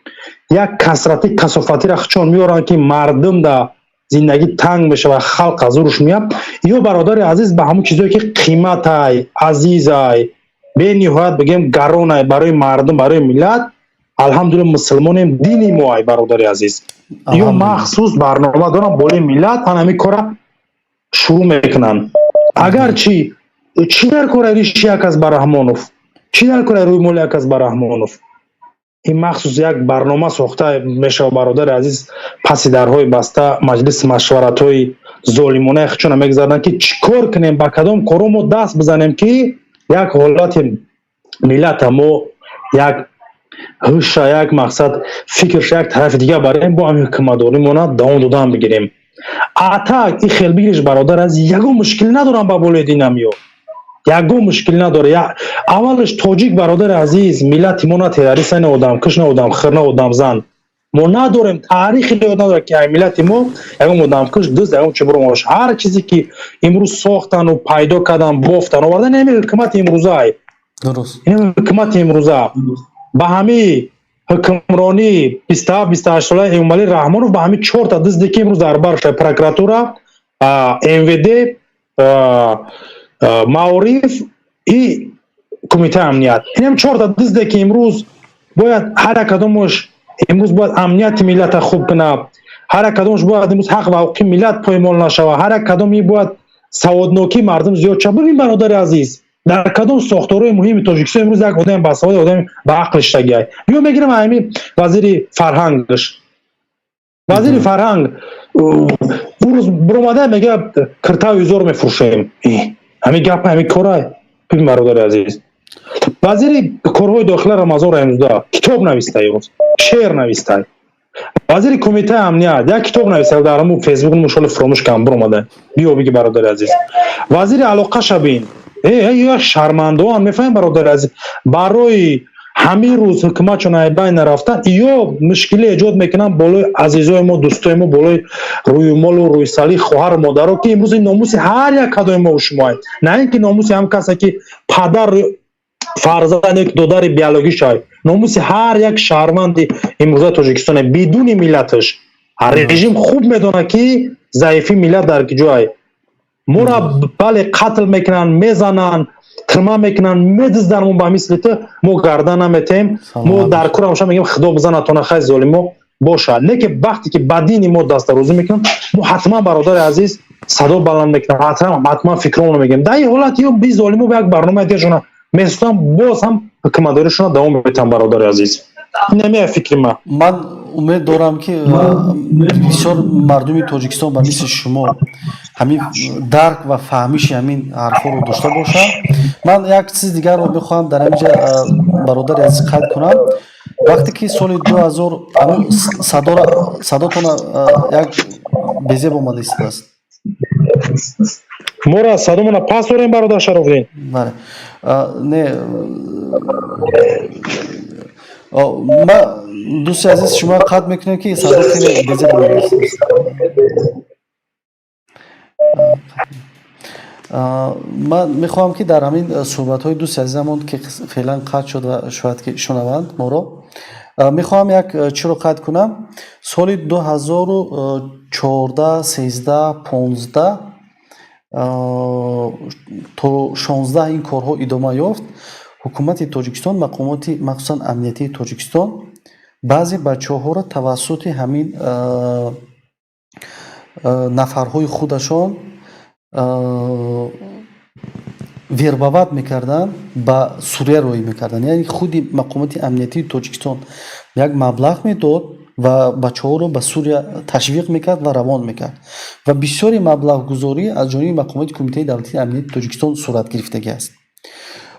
یک کسرتی کثافتی را چون میارن که مردم در زندگی تنگ بشه و خلق از روش میاد یا برادر عزیز به همون چیزایی که قیمت های عزیز های به نهایت بگیم گران های برای مردم برای ملت الحمدلله مسلمانیم دینی ما ای برادر عزیز یا مخصوص برنامه دارم برای ملت همین کار شروع میکنن اگر چی در کار ریش یک از برحمانوف چی در کار روی مول یک از برحمانوف ин махсус як барнома сохта мешавад бародари азиз паси дарҳои баста маҷлиси машваратҳои золимонаи хучона мегзарданд ки чӣ кор кунем ба кадом коро мо даст бизанем ки як ҳолати миллата мо як ҳуша як мақсад фикрша як тарафи дига барем бо ҳамин ҳукуматдоримона давом додан бигирем. атак ин хелбигириш бародар аз ягон мушкилӣ надорам ба болои динамиё ягон мушкилӣ надора. аввалаш тоҷик бародари азиз миллати мо на террорист не одамкаш не одамхӯр не одамзан мо надорем таърихи ёд надорад ки миллати мо ягон одамкаш дӯст ягон чӣ буром бош. ҳар чизе ки имрӯз сохтану пайдо кардан бофтан овардан ин ҳукумати имрӯзаи дуруст ин ҳукумати имрӯза ба ҳами ҳукмронӣ 27-28 солаи эмомалӣ раҳмонов ба ҳами 4 та дӯсте ки имрӯз дар барш прокуратура мвд маориф и кумитаи амният инам 4 та дӯсте ки имрӯз бояд ҳар як кадомаш имрӯз бояд амнияти миллата хуб кунад ҳар як кадомаш бояд имрӯз ҳақ ва ҳуқуқи миллат поймол нашавад ҳар як кадоми бояд саводнокии мардум зиёд шавад. бибин бародари азиз дар кадом сохторҳои муҳими тоҷикистон имрӯз як одами басавод одами ба ақл иштагиай. ё мегирам ҳами вазири фарҳангаш вазири фарҳанг урӯз биромада мега киртаву изор мефурӯшем ҳамин гап ҳамин корай. бибин бародари азиз вазири корҳои дохила рамазон раҳимзода китоб навистай шеър навистай. вазири кумитаи амният як китоб нависад дар ҳамун фейсбук мушоли фуромӯш кам биромада биё биги бародари азиз. вазири алоқаша бин як шармандоан мефаҳем бародари азиз барои ҳамин рӯз ҳукуматшон айбайн нарафтан ё мушкилӣ эҷод мекунанд болои азизои мо дӯстои мо болои рӯймолу рӯйсалии хоҳару модаро ки имрӯз ин номуси ҳар як кадоми мо шумоед на ин ки номуси ҳам касе ки падар фарзанд як додари биологӣ шавад номуси ҳар як шаҳрванди имрӯзаи тоҷикистоне бидуни миллаташ режим хуб медонад ки заифи миллат дар киҷоай мора бале қатл мекунанд мезананд тирма мекунанд медузданмон ба мисли ту мо гардан наметем мо дар курамша мегем худо бизанатона хай золимо боша не ки вақте ки ба дини мо дастарӯзӣ мекунанд мо ҳатман бародари азиз садо баланд мекунам ҳатман фикромро мегем дар ин ҳолат ё би золимо як барномаи дигашона месӯзам боз ҳам ҳукуматдоришона давом метам бародари азиз. намея фикри ман умед дорам ки бисёр мардуми тоҷикистон ба мисли шумо ҳамин дарк ва фаҳмиши ҳамин ҳарфҳоро дошта бошанд. ман як чизи дигарро мехоҳам дар ҳамин ҷа бародари азиз қайд кунам. вақте ки соли 2000 ҳамин садотона як безеб омада истааст мора садомона пас дорем бародар Шарофдин. бале не ма дӯсти азиз шумо қайд мекунем ки садо хеле безеб омада истааст. ман мехоҳам ки дар ҳамин суҳбатҳои дӯсти азизамон ки феълан қатъ шуд ва шояд ки шунаванд моро мехоҳам як чиро қайд кунам. соли 2014 13 15 то 16 ин корҳо идома ёфт. ҳукумати тоҷикистон мақомоти махсусан амниятии тоҷикистон баъзе бачаҳоро тавассути ҳамин нафарҳои худашон вербоват мекарданд ба сурия роӣ мекарданд. яъне худи мақомоти амниятии тоҷикистон як маблағ медод ва бачаҳоро ба сурия ташвиқ мекард ва равон мекард ва бисёри маблағгузорӣ аз ҷониби мақомоти кумитаи давлатии амнияти тоҷикистон сурат гирифтагӣ аст.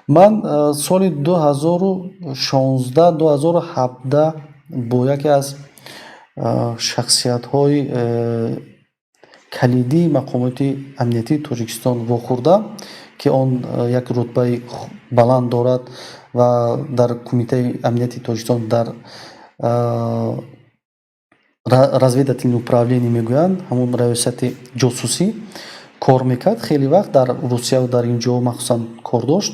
ман соли 2016-2017 бо яке аз шахсиятҳои калидии мақомоти амниятии тоҷикистон вохӯрдам ки он як рутбаи баланд дорад ва дар кумитаи амнияти тоҷикистон дар разведательни управление мегӯянд ҳамон раёсати ҷосусӣ кор мекард. хеле вақт дар русияу дар ин ҷо махсусан кор дошт.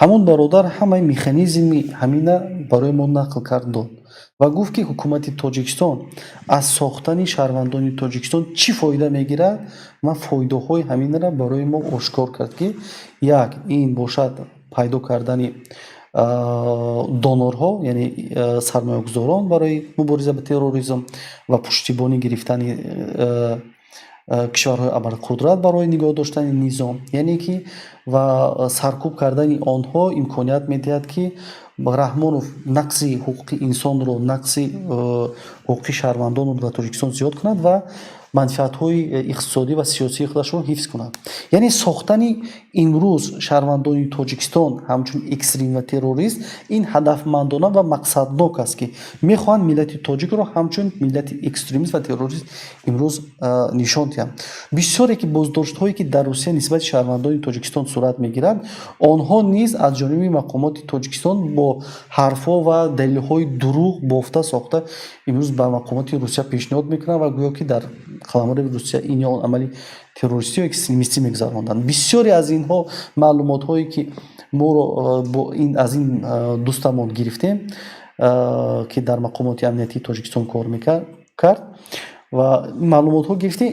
ҳамон бародар ҳамаи механизми ҳамина барои мо нақл кард дод ва гуфт ки ҳукумати тоҷикистон аз сохтани шаҳрвандони тоҷикистон чӣ фоида мегирад ва фоидаҳои ҳаминро барои мо ошкор кард ки як ин бошад пайдо кардани донорҳо яъне сармоягузорон барои мубориза ба терроризм ва пуштибонӣ гирифтани кишварҳои абарқудрат барои нигоҳ доштани низом яъне ки ва саркӯб кардани онҳо имконият медиҳад ки раҳмонов нақси ҳуқуқи инсонро, нақси ҳуқуқи шаҳрвандонро дар тоҷикистон зиёд кунад ва манфиатҳои иқтисодӣ ва сиёсии худашро ҳифз кунад. яъне сохтани имрӯз шаҳрвандони тоҷикистон ҳамчун экстрим ва террорист ин ҳадафмандона ва мақсаднок аст ки мехоҳанд миллати тоҷикро ҳамчун миллати экстремист ва террорист имрӯз нишон диҳанд. бисёре ки боздоштҳое ки дар русия нисбати шаҳрвандони тоҷикистон сурат мегирад, онҳо низ аз ҷониби мақомоти тоҷикистон бо ҳарфҳо ва далелҳои дурӯғ бофта сохта имрӯз ба мақомоти русия пешниҳод мекунанд ва гӯё ки дар қаламари русия ин ё он амали террористӣ ё экстремистӣ мегузаронданд. бисёре аз инҳо маълумотҳое ки моро аз ин дӯстамон гирифтем ки дар мақомоти амниятии тоҷикистон кор мекард ва маълумотҳо гирифтем,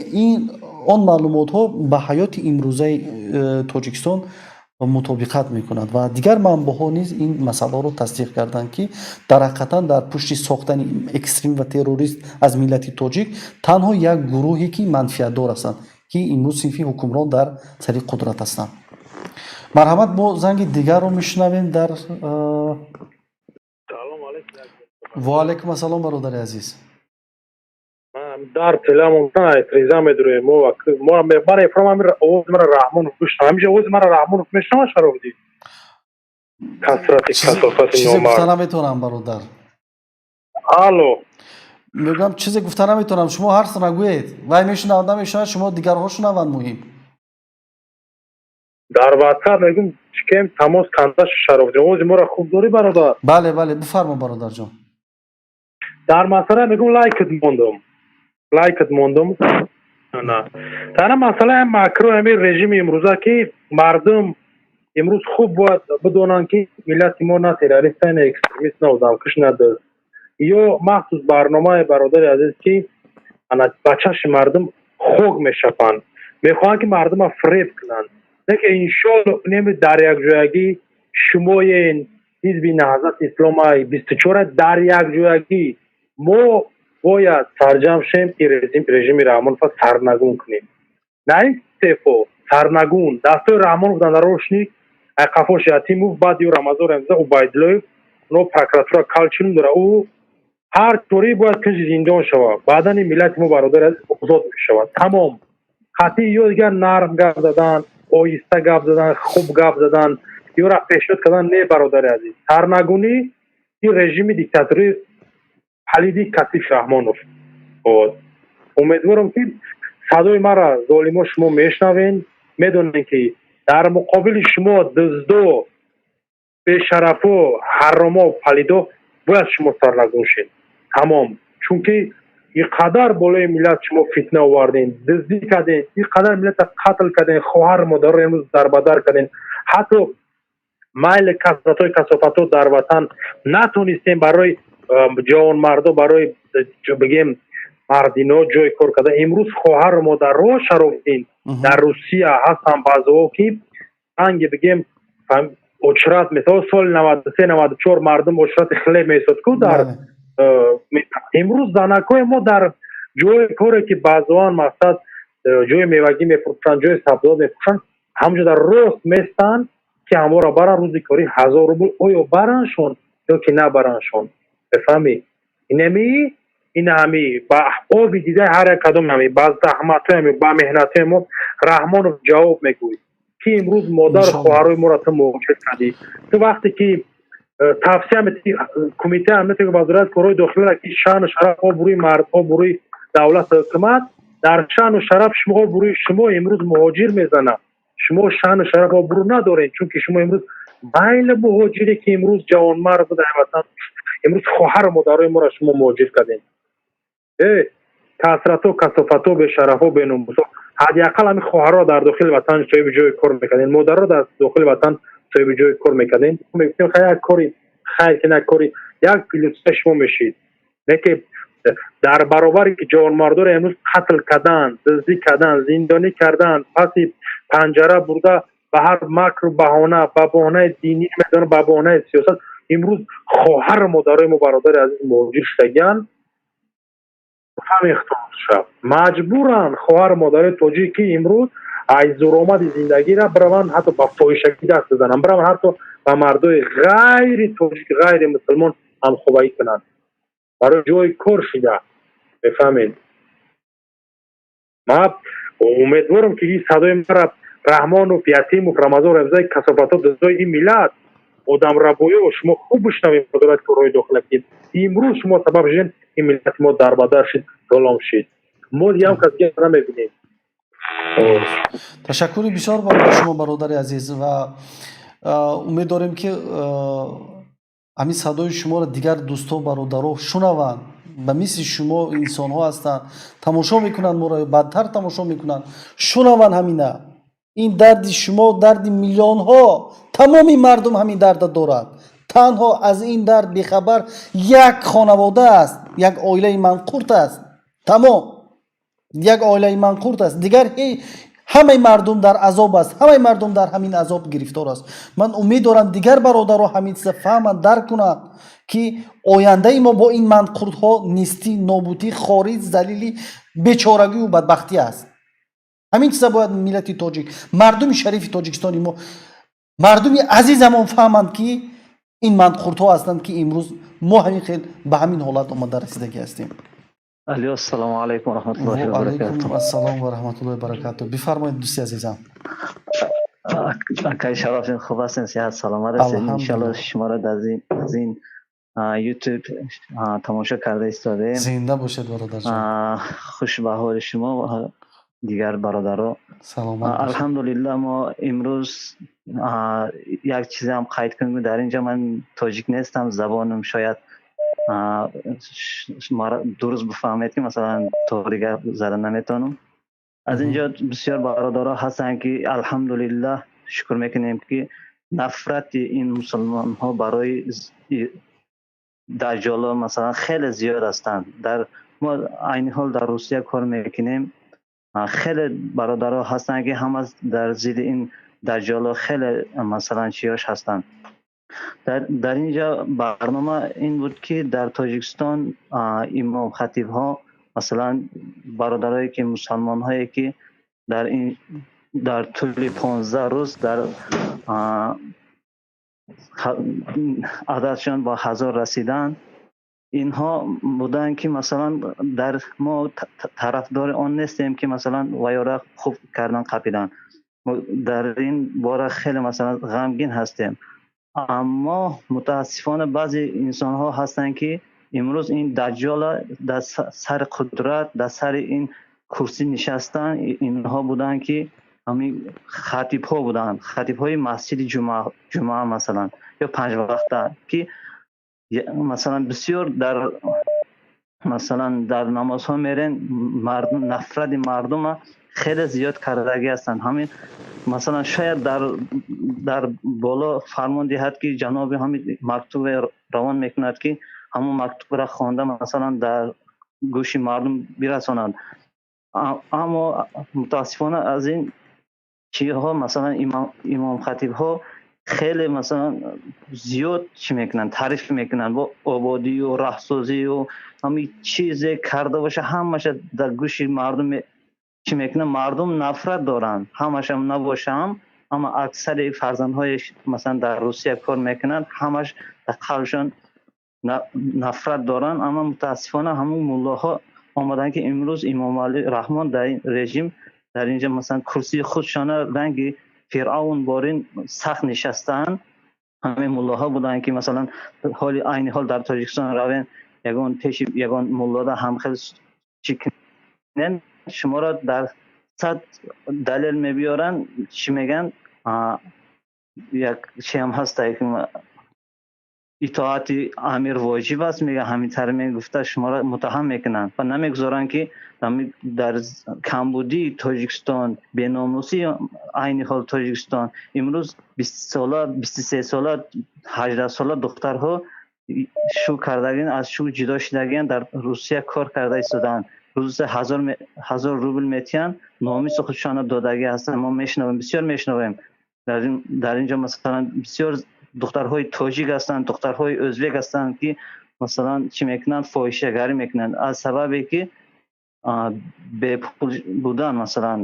он маълумотҳо ба ҳаёти имрӯзаи тоҷикистон мутобиқат мекунад ва дигар манбаъҳо низ ин масъаларо тасдиқ карданд ки дар ҳақиқатан дар пушти сохтани экстрим ва террорист аз миллати тоҷик танҳо як гурӯҳе ки манфиатдор ҳастанд ки имрӯз синфи ҳукмрон дар сари қудрат ҳастанд. марҳамат, мо занги дигарро мешунавем дар ва алайкум ассалом бародари азиз. дар телефондан эътироза медурем. Ман ефром овоз мара Раҳмонов гӯштам. Ҳамиҷа овози мара Раҳмонов мешунава Шарофдин? Касрати касофати чизе гуфта номард. наметавонам бародар. Алло. мегӯям чизе гуфта наметавонам, шумо ҳарф нагӯед. Вай мешунавад намешунавад, шумо дигарҳо шунаванд муҳим. дар WhatsApp мегӯм чикем тамос канда Шарофдин. Овози моро хуб дорӣ бародар? бале бале, бифармо бародарҷон. дар масъала мегӯм лайкат мондум. тана масъалаи макро ҳамин режими имрӯза ки мардум имрӯз хуб бояд бидонанд ки миллати мо на террорист, на экстремист, на одамкаш, на дӯст. ё махсус барномаи бародари азиз ки ба чашми мардум хок мешапанд, мехоҳанд ки мардума фреб кунанд. неки иншоалло неми дар якҷоягӣ шумоен ҳизби наҳзати исломаи 24 дар якҷоягӣ мо бояд сарҷам шем режими Раҳмонова сарнагун кунем. на ин стефо сарнагун дастои Раҳмонов дар нарошник айқафош Ятимов баъд ё Рамазон Рамза Убайдуллоев но прокуратура калчинум дора ӯ ҳар торӣ бояд кунҷи зиндон шавад. баъдан ин миллати мо бародар озод мешавад. тамом қатъи ё дигар нарм гап задан, оҳиста гап задан, хуб гап задан ё ра пешниҳод кардан не бародари азиз. сарнагунӣ ин режими диктатурӣ Халиди Касиф Раҳмонов. умедворам ки садои мара золимо шумо мешнавен, медонем ки дар муқобили шумо дӯздо, бешарафо, ҳаромо, палидо бояд шумо сарнагун шед. тамом. чунки ин қадар болои миллат шумо фитна оварден, дӯздӣ карден, ин қадар миллата қатл карден, хоҳар модарро имрӯз дарбадар карден. ҳатто майли касратҳои касофатҳо дар ватан натонистем барои ҷавонмардо, барои бигем мардино ҷои кор карда. имрӯз хоҳару модарро Шарофдин дар Русия ҳастанд баъзоҳо ки анги бигем очрат месо соли 93-94 мардум очрати хлеб месод ку дар имрӯз занакҳои мо дар ҷои коре ки баъзоан мақсад ҷои мевагӣ мефурӯшанд, ҷои сабзавот мефурӯшанд, ҳамҷода рост местанд ки ҳамора баранд рӯзи кори 1000 рубл. оё барандшон ё ки набараншон? бефаҳмӣ инами ин ҳами ба оби дидаи ҳар як кадом ҳами ба заҳматҳои ҳами ба меҳнатҳои мо Раҳмонов ҷавоб мегӯяд ки имрӯз модар хоҳарои моро ту муҳоҷир кардӣ. ту вақте ки тавсия медиҳӣ кумитаи амнияти вазорати корҳои дохилиро ки шаъну шараф обрӯи мард, обрӯи давлату ҳукумат, дар шаъну шараф шумо обрӯи шумо имрӯз муҳоҷир мезанад. шумо шаъну шараф обрӯ надоред, чунки шумо имрӯз майли муҳоҷире ки имрӯз ҷавонмард буда ватан имрӯз хоҳару модарои моро шумо муҳоҷир кардем. касратҳо, касофатҳо, бешарафҳо, беномусҳо ҳадиақал ҳамин хоҳарро дар дохили ватан соҳиби ҷои кор мекардем, модарро дар дохили ватан соҳиби ҷои кор мекардем. мегуфтем як кори хайр ки на кори як пилотсаи шумо мешид. неки дар баробаре ки ҷавонмардоро имрӯз қатл кардан, дӯздӣ кардан, зиндонӣ кардан, паси панҷара бурда ба ҳар макру баҳона, ба баҳонаи динӣ медонам, ба баҳонаи сиёсат имрӯз хоҳару модарои мо бародари азиз муҳоҷир шудагиянд. маҷбуранд хоҳару модарои тоҷик ки имрӯз аз зуромади зиндагиро бираванд ҳатто ба фоҳишагӣ даст бизананд, бираванд ҳатто ба мардои ғайри тоҷик ғайри мусулмон ҳамхӯбаӣ кунанд. барои ҷои кор шуда мефаҳмед. ман умедворам ки ин садои маро раҳмонов, ятимов, рамазон равзаи касофатҳо дӯстои ин миллат одамрабоё шумо хуб бишнавед мудорати корҳои дохила ки имрӯз шумо сабаб шудед ин миллати мо дарбадар шид, золом шид. мо як кас гап намебинем. ташаккури бисёр ба шумо бародари азиз ва умед дорем ки ҳамин садои шуморо дигар дӯстон бародаро шунаванд. ба мисли шумо инсонҳо ҳастанд, тамошо мекунанд моро, бадтар тамошо мекунанд, шунаванд ҳамина. ин дарди шумо, дарди миллионҳо, тамоми мардум ҳамин дарда дорад. танҳо аз ин дард бехабар як хонавода аст, як оилаи манқурт аст. тамом як оилаи манқурт аст. дигар ҳамаи мардум дар азоб аст, ҳамаи мардум дар ҳамин азоб гирифтор аст. ман умед дорам дигар бародаро ҳамин чиза фаҳманд, дарк кунанд ки ояндаи мо бо ин манқуртҳо нестӣ, нобудӣ, хориҷ, залилӣ, бечорагию бадбахтӣ аст. ҳамин чиза бояд миллати тоҷик, мардуми шарифи тоҷикистони мо, мардуми азизамон фаҳманд ки ин манқуртҳо ҳастанд ки имрӯз мо ҳамин хел ба ҳамин ҳолат омада расидагӣ ҳастем. алиё, ассалому алайкум ва раҳматуллоҳи ва баракатуҳ. алайкум ассалом ва раҳматуллоҳи ва баракатуҳ. бифармоед дӯсти азизам. акай Шарофин, хуб ҳастин? сиҳат саломат ҳастед? иншалло шуморо аз ин ютуб тамошо карда истодем. зинда бошед бародарҷон. хуш ба ҳоли шумо ва дигар бародаро. саломат бошед. алҳамдулилла, мо имрӯз як чизам қайд кунем. дар инҷа ман тоҷик нестам, забонам шояд дуруст бифаҳмед ки масалан тоғри гап зада наметавонам. аз инҷо бисёр бародаро ҳастанд ки алҳамдулилла шукр мекунем ки нафрати ин мусулмонҳо барои даҷҷоло масалан хеле зиёд ҳастанд. мо айни ҳол дар Русия кор мекунем. хеле бародаро ҳастанд ки ҳама дар зидди ин даҷҷоло хеле масалан чиёш ҳастанд. дар инҷа барнома ин буд ки дар Тоҷикистон имом хатибҳо масалан бародарое ки мусулмонҳое ки дар тӯли 15 рӯз дар ададшон ба 1000 расиданд. инҳо буданд ки масалан дар мо тарафдори он нестем ки масалан вайёра хуб кардан қапидан. дар ин бора хеле масалан ғамгин ҳастем. аммо мутаассифона баъзе инсонҳо ҳастанд ки имрӯз ин даҷҷола дар сари қудрат, дар сари ин курсӣ нишастан. инҳо буданд ки ҳамин хатибҳо буданд, хатибҳои масҷиди ҷумъа масалан ё панҷвақта ки масалан бисёр дар намозҳо мерен, нафрати мардума хеле зиёд кардагӣ ҳастанд. ҳамин масалан шояд дар боло фармон диҳад ки ҷаноби ҳамин мактубе равон мекунад ки ҳамон мактубро хонда масалан дар гӯши мардум бирасонанд. аммо мутаассифона аз ин чиҳо масалан имом хатибҳо хеле масалан зиёд чӣ мекунанд, таъриф мекунанд бо ободию, раҳсозию, ҳамин чизе карда боша ҳамаша дар гӯши мардум чӣ мекунанд. мардум нафрат доранд, ҳамаша набошам, аммо аксари фарзандҳои масалан дар Русия кор мекунанд, ҳамаш дар қалбшон нафрат доранд. аммо мутаассифона ҳамон муллоҳо омаданд ки имрӯз имомали раҳмон дар ин режим дар инҷа масалан курсии худшона ранги фиръавн борин сахт нишастанд. ҳамин муллоҳо буданд ки масалан ҳоли айни ҳол дар Тоҷикистон равен ягон пеши ягон муллода ҳамхел чӣ кунен, шуморо дар 100 далел мебиёранд. чӣ меган, як чиам ҳаст итоати амир воҷиб аст, мега ҳамин тарме гуфта шуморо муттаҳам мекунанд ва намегузоранд ки дар камбудии Тоҷикистон, беномусии айни ҳол Тоҷикистон имрӯз 20 сола, 23 сола, 18 сола духтарҳо шу кардагин, аз шу ҷудо шудагин дар Русия кор карда истоданд. рӯза 1000 рубл метиҳанд, номиси худшона додагӣ ҳастанд. мо мешунавем, бисёр мешунавем. дар инҷа масалан бисёр духтарҳои тоҷик ҳастанд, духтарҳои o'zбек ҳастанд ки масалан чӣ мекунанд, фоҳишагарӣ мекунанд аз сабабе ки бепул будан, масалан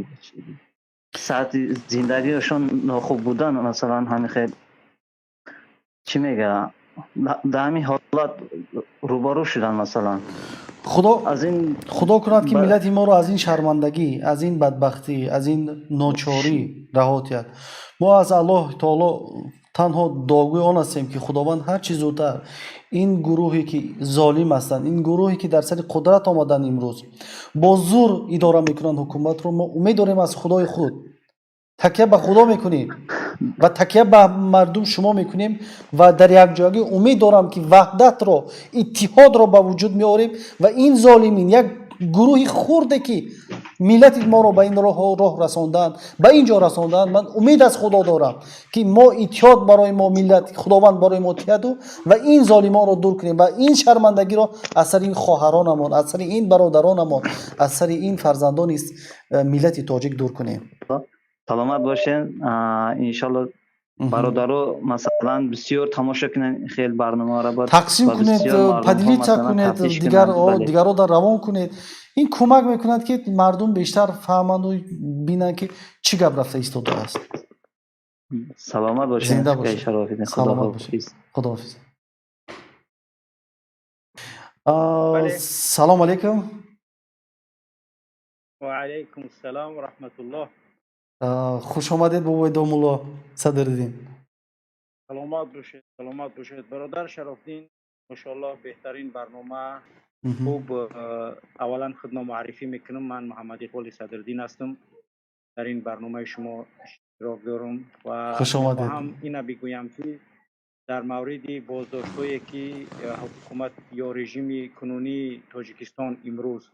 сатҳи зиндагиашон нохуб будан, масалан ҳамин хел چی میگه در همین حالت روبرو شدن مثلا خدا از این خدا کند که ب- ملت ما رو از این شرمندگی، از این بدبختی، از این ناچاری رها کرد. ما از الله تعالی تنها دعاگوی آن هستیم که خداوند هر چیز زودتر این گروهی که ظالم هستند، این گروهی که در سر قدرت آمدن امروز با زور اداره میکنند حکومت رو، ما امید داریم از خدای خود تکیه به خدا میکنیم و تکیه به مردم شما میکنیم و در یک جایی امید دارم که وحدت را، اتحاد را به وجود میاریم و این ظالمین یک گروه خورده که ملت ما را به این راه رساندن، به اینجا رساندن. من امید از خدا دارم که ما اتحاد برای ما، ملت خداوند برای ما اتحاد و این ظالمان را دور کنیم و این شرمندگی را از سر این خواهرانمان، از سر این برادرانمان، از سر این فرزندان ملت تاجیک دور کنیم. سلامت باشین. انشالله برادرو مثلا بسیار تماشا کنن خیلی برنامه را بود تقسیم و کنید، بسیار مردم ها پدیلیچه مثلا کنید، تفتیش کنن. بله دیگر را در روان کنید. این کمک میکند که مردم بیشتر فهمند و بینند که چی گپ رفته ایستاده است. سلامت باشین. زنده خیلی باشید، شرافیدین. خدا سلامت باشید، حافظ. خداحافظ. بله. سلام علیکم. و علیکم السلام و رحمت الله. خوش آمدید بابای دامولا صدرالدین. سلامت باشید، سلامت باشید برادر شرافدین. ماشاءالله بهترین برنامه. خوب. اولا خدمت معرفی میکنم، من محمد اقبال صدرالدین هستم. در این برنامه شما اشتراک دارم و خوش آمدید. میخواهم اینا بگویم که در مورد بازداشت‌هایی که حکومت یا رژیم کنونی تاجیکستان امروز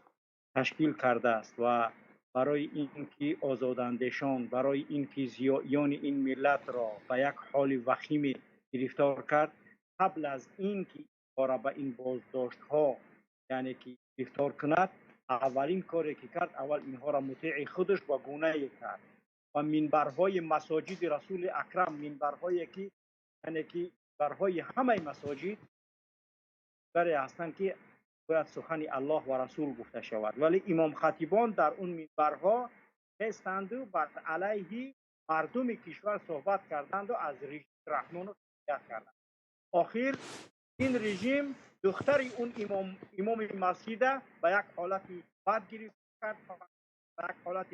تشکیل کرده است و برای اینکه آزاداندهشان، برای اینکه زیایان این ملت را به یک حال وخیم گرفتار کرد، قبل از اینکه کار به این بازداشت ها یعنی که گرفتار کند، اولین کاری که کرد اول اینها را مطیع خودش با گونه کرد و منبرهای مساجد رسول اکرم، منبرهایی که یعنی که منبرهای همه مساجد برای هستند که باید سخن الله و رسول گفته شود، ولی امام خطیبان در اون منبرها هستند و بر علیه مردم کشور صحبت کردند و از رژیم رحمان رو شکایت کردند. آخر این رژیم دختر اون امام مسجد به یک حالت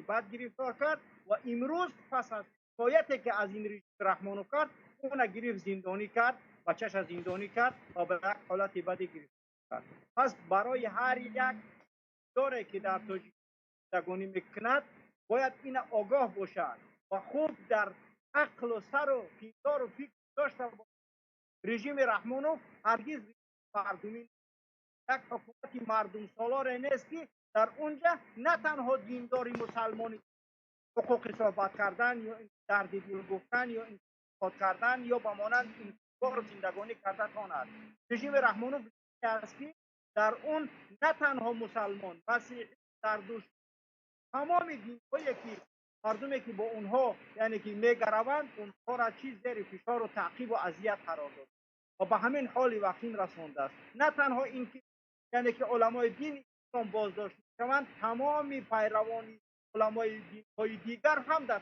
بد گرفتار کرد و امروز پس از شکایتی که از این رژیم رحمانو کرد، اون گرفت زندانی کرد، بچه‌ش زندانی کرد و به یک حالت بد گرفتار کرد. پس برای هر یک دوره که در تاجیکستان میکند باید این آگاه باشد و خوب در عقل و سر و پیدار و فکر داشته باشد. رژیم رحمانوف هرگز مردمی یک حکومت مردم سالار نیست که در اونجا نه تنها دینداری مسلمانی حقوق صحبت کردن یا درد دل گفتن یا انتقاد کردن یا به مانند این کار زندگانی کرده تاند. رژیم رحمانوف است که در اون نه تنها مسلمان، مسیحی، زردشت، تمام دین‌هایی که مردمی که با اونها یعنی که میگروند اونها را چیز زیر فشار و تعقیب و اذیت قرار داد و به همین حال وقین رسانده است. نه تنها این که یعنی که علمای دین اسلام بازداشت میشوند، تمام پیروان علمای دین‌های دیگر هم در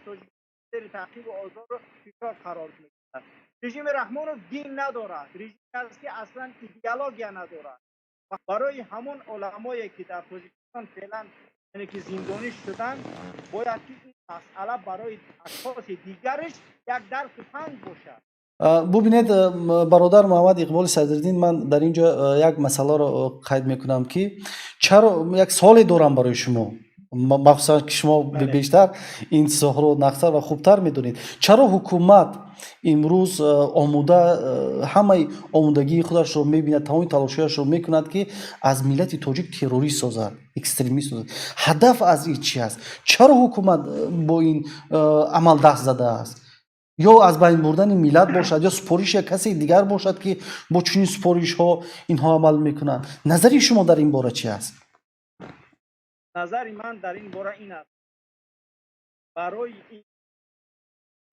زیر تعقیب و آزار و فشار قرار میگیرند. رژیم رحمانوف دین ندارد، رژیم است که اصلا ایدئولوژی ندارد و برای همون علمایی که در تاجیکستان فعلا یعنی که زندانی شدن باید که این مسئله برای اشخاص دیگرش یک درس پند باشد. ببینید برادر محمد اقبال صدرالدین، من در اینجا یک مسئله رو قید میکنم که چرا یک سوال دارم برای شما، مخصوصا که شما بیشتر این سوال رو نقصر و خوبتر میدونید. چرا حکومت امروز همه آمودگی خودش رو میبیند، تمام تلاشش رو میکند که از ملت تاجیک تروریست سازد، اکستریمیست سازد؟ هدف از این چی است؟ چرا حکومت با این عمل دست زده است؟ یا از بین بردن ملت باشد یا سپارش یک کسی دیگر باشد که با چنین سپارش ها اینها عمل میکنند. نظری شما در این باره چی است؟ نظر من در این باره این است: برای این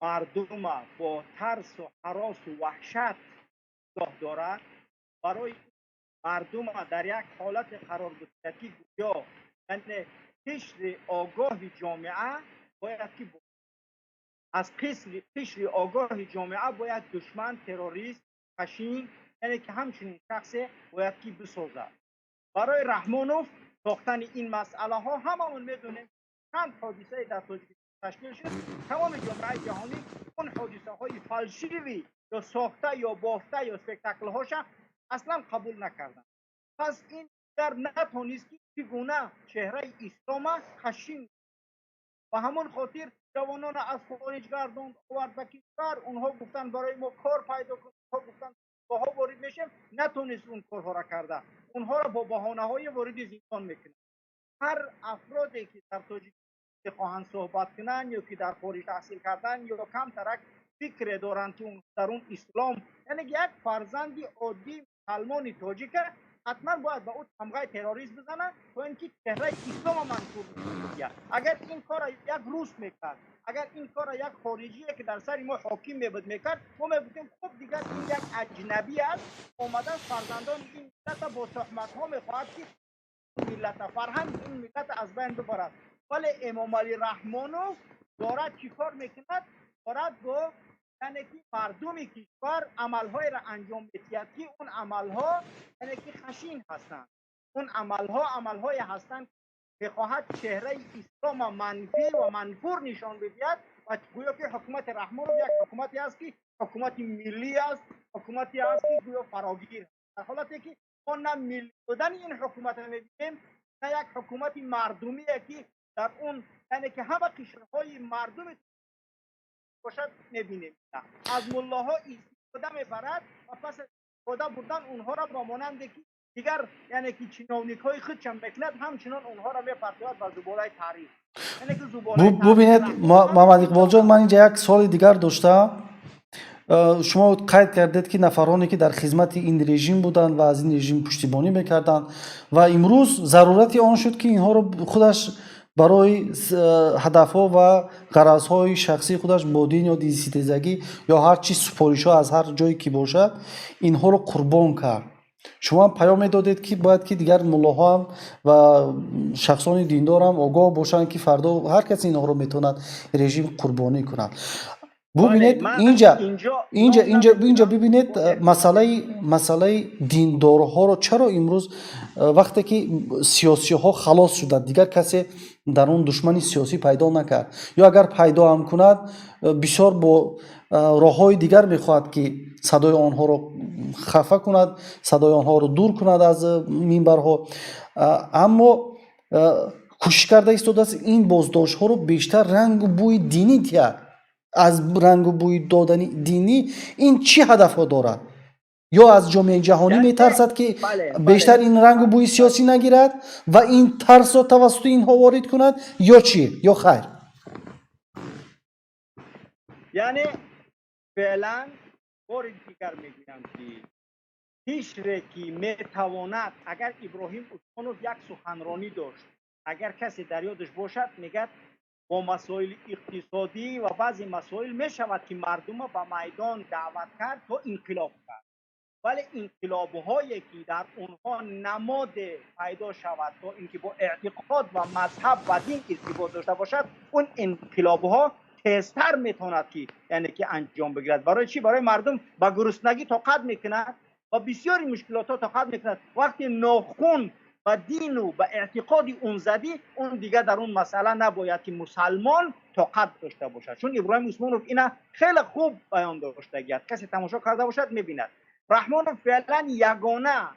مردم با ترس و هراس و وحشت نگاه دارد، برای مردم در یک حالت قرار گرفتگی گویا یعنی قشر آگاه جامعه باید که از قشر آگاه جامعه باید دشمن، تروریست، خشین، یعنی که همچنین شخص باید که بسازد. برای رحمانوف ساختن این مسئله ها هممون میدونیم چند حادثه در تاجیکستان تشکیل شد. تمام جامعه جهانی اون حادثه های فالشیوی یا ساخته یا بافته یا اسپکتاکل هاش اصلا قبول نکردن. پس این در نتونست که چگونه چهره اسلام خشین و همون خاطر جوانان از خارج گردوند آورد به کشور. اونها گفتن برای ما کار پیدا کنید، اونها گفتن باها وارد میشیم، نتونست اون کارها را کرده. اونها را با بهانه های وارد زندان میکنه. هر افرادی که در تاجیکستان خواهند صحبت کنن یا که در خارج تحصیل کردن یا کم ترک فکر دارند که اون در اون اسلام، یعنی یک فرزند عادی مسلمان تاجیک حتما باید به اون تمغه تروریسم بزنه تا اینکه چهره اسلام منصور بشه. اگر این کار یک روس میکرد، اگر این کار یک خارجی که در سر ما حاکم میکرد، ما میگفتیم خب دیگر این یک اجنبی است اومده فرزندان این ملت با تهمت ها میخواهد که ملت فرهنگ این ملت از بین ببرد. ولی امام علی رحمانوف دارد چی کار میکند؟ دارد با یعنی که مردم کشور عملهای را انجام میدهد که اون عملها یعنی که خشین هستند. اون عملهای هستند که خواهد چهره اسلام منفی و منفور نشان بدهد و گویا که حکومت رحمانوف یک حکومتی است که حکومت ملی است، حکومتی است که گویا فراگیر است. در حالتی که ما نه ملی بودن این حکومت را میبینیم، نه یک حکومت مردمی که در اون یعنی که همه قشرهای مردم باشد میبینیم. از ملاها استفاده میبرد و پس استفاده بردن اونها را با مانند که دیگر یعنی که چنونیک های خود چم بکند همچنان اونها را میپرتوید به زباله تاریخ. یعنی که زباله ببینید محمد اقبال جان، من اینجا یک سوال دیگر داشتم. شما قید کردید که نفرانی که در خدمت این رژیم بودند و از این رژیم پشتیبانی میکردند و امروز ضرورت آن شد که اینها رو خودش برای هدفها و غرضهای شخصی خودش با دین یا دین‌ستیزگی یا هر چی سفارش‌ها از هر جایی که باشد اینها رو قربان کرد. شما پیام دادید که باید که دیگر ملاها هم و شخصان دیندار هم آگاه باشند که فردا هر کسی اینها رو میتوند رژیم قربانی کند. ببینید اینجا ببینید مسئله دیندارها رو چرا امروز وقتی که سیاسی ها خلاص شده دیگر کسی در اون دشمنی سیاسی پیدا نکرد یا اگر پیدا هم کند بسیار با راه های دیگر میخواهد که صدای آنها رو خفه کند، صدای آنها رو دور کند از منبرها. اما کوشش کرده است این بازداشت ها رو بیشتر رنگ و بوی دینی دهد. از رنگ و بوی دادن دینی این چی هدف ها دارد؟ یا از جامعه جهانی میترسد که بیشتر این رنگ و بوی سیاسی نگیرد و این ترس را توسط اینها وارد کند یا چی؟ یا خیر؟ یعنی فعلا بار دیگر میگویم که هیچ رکی میتواند اگر ابراهیم عثمانوف یک سخنرانی داشت، اگر کسی در یادش باشد میگد با مسائل اقتصادی و بعضی مسائل می شود که مردم به میدان دعوت کرد تا انقلاب کرد، ولی انقلاب هایی که در اونها نماد پیدا شود تا اینکه با اعتقاد و مذهب و دین ارتباط داشته باشد، اون انقلاب ها تیزتر میتواند که یعنی که انجام بگیرد. برای چی؟ برای مردم با گرسنگی طاقت میکند و بسیاری مشکلات ها طاقت میکند. وقتی ناخون و دین و به اعتقاد اون زدی، اون دیگه در اون مسئله نباید که مسلمان طاقت داشته باشد. چون ابراهیم عثمانوف اینا خیلی خوب بیان داشته گرد، کسی تماشا کرده باشد میبیند. رحمانوف فعلا یگانه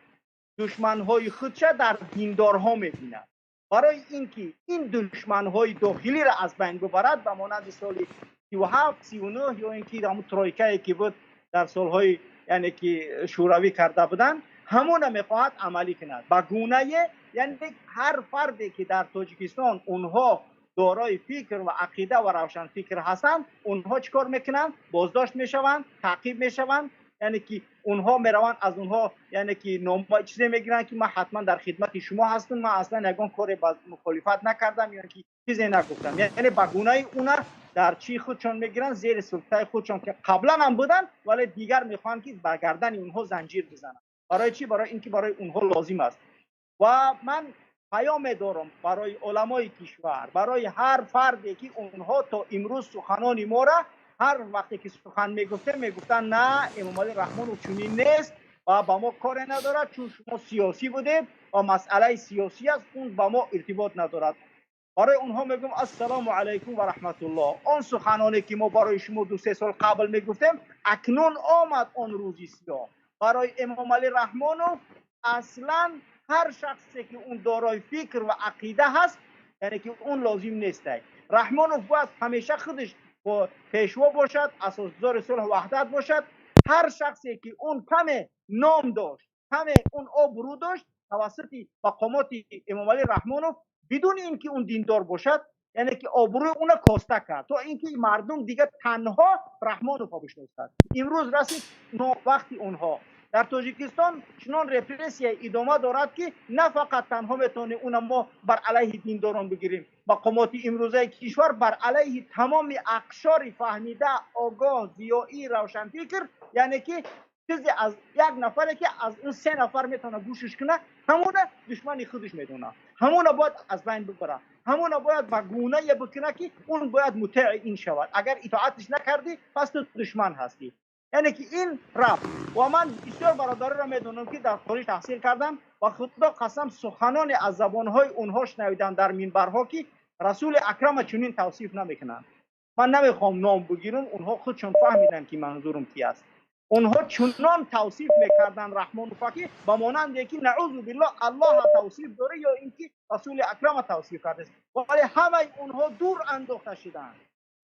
دشمنهای خودش در دیندارها میبیند. برای اینکه این دشمنهای داخلی را از بین ببرد، به مانند سال 37 39 یا اینکه همون ترویکایی که بود در سالهای یعنی که شوروی کرده بودن، همون میخواهد عملی کند. با گونه یعنی هر فردی که در تاجیکستان اونها دارای فکر و عقیده و روشن فکر هستند، اونها چیکار میکنن؟ بازداشت میشوند، تعقیب میشوند. یعنی که اونها میروند از اونها یعنی که نام چیزی میگیرن که من حتما در خدمت شما هستم، من اصلا یگان کاری با مخالفت نکردم، یعنی که چیزی نگفتم. یعنی با گونه اونا در چی خودشون میگیرن، زیر سلطه خودشون که قبلا هم بودن، ولی دیگر میخوان که با گردن اونها زنجیر بزنن. برای چی؟ برای اینکه برای اونها لازم است. و من پیام دارم برای علمای کشور، برای هر فردی که اونها تا امروز سخنان ما را هر وقتی که سخن میگفتن نه امام علی رحمان چنین نیست و با ما کار ندارد چون شما سیاسی بودید و مسئله سیاسی است اون با ما ارتباط ندارد. برای اونها میگم السلام علیکم و رحمت الله. اون سخنانی که ما برای شما 2-3 سال قبل میگفتیم اکنون آمد اون روزی سیاه. برای امام علی رحمانوف اصلا هر شخصی که اون دارای فکر و عقیده هست یعنی که اون لازم نیست. رحمانوف باید همیشه خودش پیشوا باشد، اساسدار صلح و وحدت باشد. هر شخصی که اون کم نام داشت، کم اون آبرو داشت توسط مقامات امام علی رحمانوف بدون اینکه اون دیندار باشد یعنی که آبروی اون کاسته کرد تا اینکه مردم دیگه تنها رحمانوف بشناسند. امروز رسید وقتی اونها در تاجیکستان چنان رپرسیه ادامه دارد که نه فقط تنها میتونه اون ما بر علیه دینداران بگیریم، مقامات امروزه کشور بر علیه تمام اقشار فهمیده آگاه زیایی روشنفکر یعنی که چیزی از یک نفره که از اون 3 نفر میتونه گوشش کنه همون دشمن خودش میدونه، همون باید از بین ببره، همون باید با گونه بکنه که اون باید مطیع این شود. اگر اطاعتش نکردی پس تو دشمن هستی. یعنی که این رفت و من بسیار برادر را میدونم که در خارج تحصیل کردم و خدا قسم سخنان از زبانهای اونها شنیدم در منبرها که رسول اکرم چنین توصیف نمیکنن. من نمیخوام نام بگیرم، اونها خودشون فهمیدن که منظورم کی است. اونها چنان توصیف میکردن رحمان و فقیه با مانند که نعوذ بالله الله توصیف داره یا اینکه رسول اکرم توصیف کرده است، ولی همه اونها دور انداخته شدند.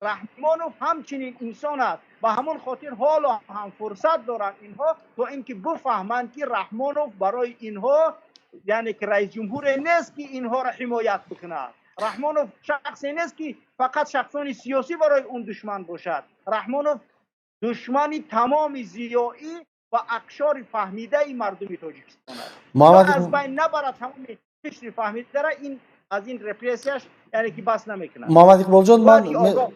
رحمانوف همچنین انسان است و همون خاطر حالا هم فرصت دارن اینها تا اینکه بفهمند که رحمانوف برای اینها یعنی که رئیس جمهور نیست که اینها را حمایت بکنه. رحمانوف شخصی نیست که فقط شخصان سیاسی برای اون دشمن باشد. رحمانوف دشمنی تمام زیایی و اقشار فهمیده مردم تاجیکستان است. از بین نبرد تمام قشر فهمیده را این از این رپرسیش یعنی که بس نمیکنه. محمد اقبال جان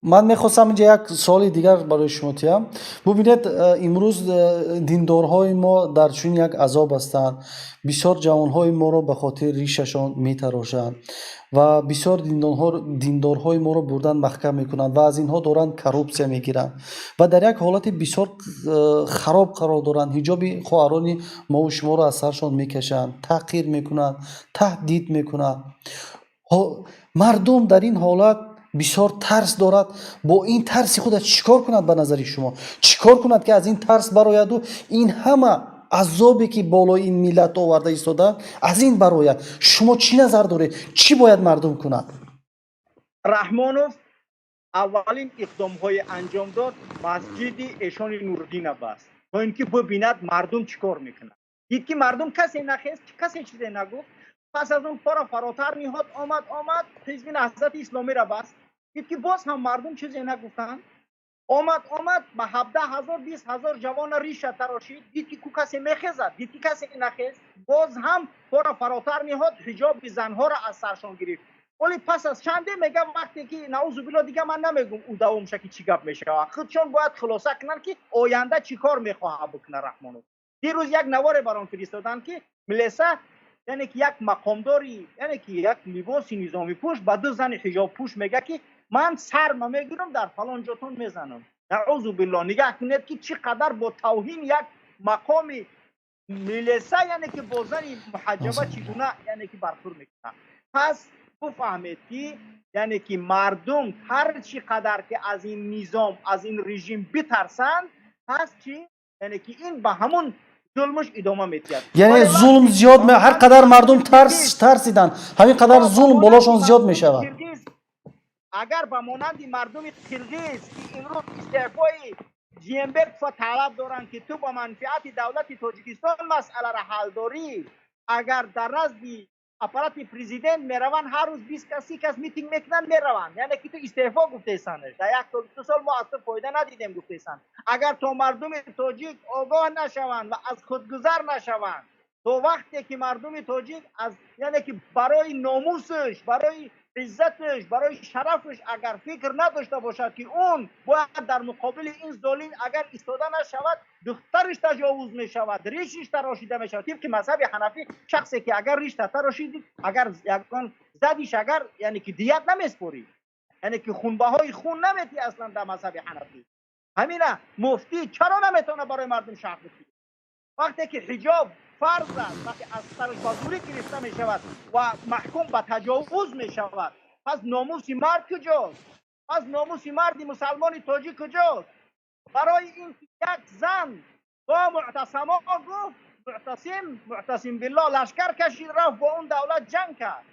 من میخواستم اینجا یک سوال دیگر برای شما تیم. ببینید امروز دیندارهای ما در چون یک عذاب هستند. بسیار جوانهای ما را به خاطر ریششان میتراشند و بسیار دیندارهای ما را بردن محکم میکنند و از اینها دارند کروپسیا میگیرند و در یک حالت بسیار خراب قرار دارند. حجاب خواهران ما و شما را از سرشان میکشند، تحقیر میکنند، تهدید میکنند. مردم در این حالت بسیار ترس دارد. با این ترس خود چیکار کند؟ به نظر شما چیکار کند که از این ترس برآید و این همه عذابی که بالای این ملت آورده ایستاده از این برآید؟ شما چی نظر داره؟ چی باید مردم کند؟ رحمانوف اولین اقدام های انجام داد مسجد ایشان نورالدین بست تا اینکه ببیند مردم چیکار میکنند. دید که مردم کسی نخست، کسی چیزی نگفت. پس از اون پارا فراتر نهاد آمد حزب نهضت اسلامی را بست. دید که باز هم مردم چیزی نگفتند. آمد به 17,000 20,000 جوان ریش تراشید. دید که کسی میخزد، دید که کسی نخست، باز هم پارا فراتر نهاد، حجاب زنها را از سرشان گرفت. ولی پس از چنده میگم وقتی که نعوذ بالله دیگه من نمیگم او دوام شکی چی گپ میشه، خودشون باید خلاصه کنن که آینده چی کار میخواه بکنه. رحمانوف دیروز یک نوار برام فرستادن که ملیسا یعنی که یک مقامداری یعنی که یک لباس نظامی پوش با 2 زن حجاب پوش میگه که من سرم میگیرم در فلان جاتون میزنم. نعوذ بالله نگاه کنید که چقدر با توهین یک مقام ملیسا یعنی که با زن محجبه چگونه یعنی که برخورد میکنه. پس بفهمید که یعنی که مردم هر چقدر که از این نظام از این رژیم بترسند پس چی یعنی که این به همون ظلمش ادامه میتید. یعنی ظلم زیاد هر قدر مردم ترسیدن همین قدر ظلم بالاشون زیاد میشود. اگر به مانند مردم قرقیز که امروز استعفای جیمبرگ طلب دارن که تو با منفعت دولت تاجیکستان مسئله را حل داری، اگر در نزد اپارات پرزیدنت میروند هر روز 20 کس میتینگ میکنن میروند یعنی که تو استعفا گفته سانش در 1 سال ما اصلا فایده ندیدیم گفته سان. اگر تو مردم تاجیک آگاه نشوند و از خودگذر نشوند تو وقتی که مردم تاجیک از یعنی که برای ناموسش برای عزتش برای شرفش اگر فکر نداشته باشد که اون باید در مقابل این ظالم اگر ایستاده نشود دخترش تجاوز می شود ریشش تراشیده می شود. طبق مذهب حنفی شخصی که اگر ریش تراشید اگر یکان زدیش اگر یعنی که دیت نمیسپوری یعنی که خونبهای خون نمیتی اصلا در مذهب حنفی. همینه مفتی چرا نمیتونه برای مردم شرح بده؟ وقتی که حجاب فرض است، وقتی از سرش با زوری گرفته می شود و محکوم به تجاوز می شود، پس ناموس مرد کجاست؟ پس ناموس مرد مسلمان تاجیک کجاست؟ برای این یک زن با معتصما گفت معتصم بالله لشکر کشید رفت با اون دولت جنگ کرد.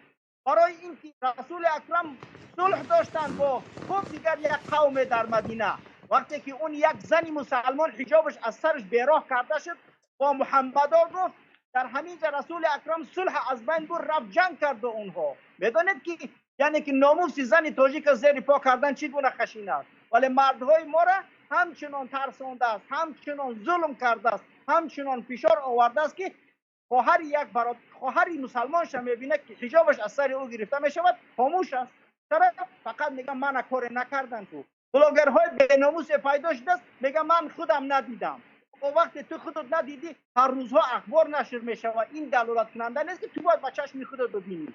برای اینکه رسول اکرم صلح داشتن با دیگر یک قوم در مدینه، وقتی که اون یک زن مسلمان حجابش از سرش بیراه کرده شد با محمد گفت، در همینجا رسول اکرم صلح از بین برد رفت جنگ کرد با اونها. میدونید که یعنی که ناموس زن تاجیک از زیر پا کردن چی گونه خشن است، ولی مردهای ما را همچنان ترسانده است، همچنان ظلم کرده است، همچنان فشار آورده است که خواهری مسلمان شم میبینه که حجابش از سر او گرفته میشود خاموش است. چرا؟ فقط میگه من کار نکردم. تو بلاگرهای بیناموس پیدا شده است میگه من خودم ندیدم. و وقتی تو خودت ندیدی هر روزها اخبار نشر میشود، این دلالت کننده نیست که تو باید با چشم خودت ببینی.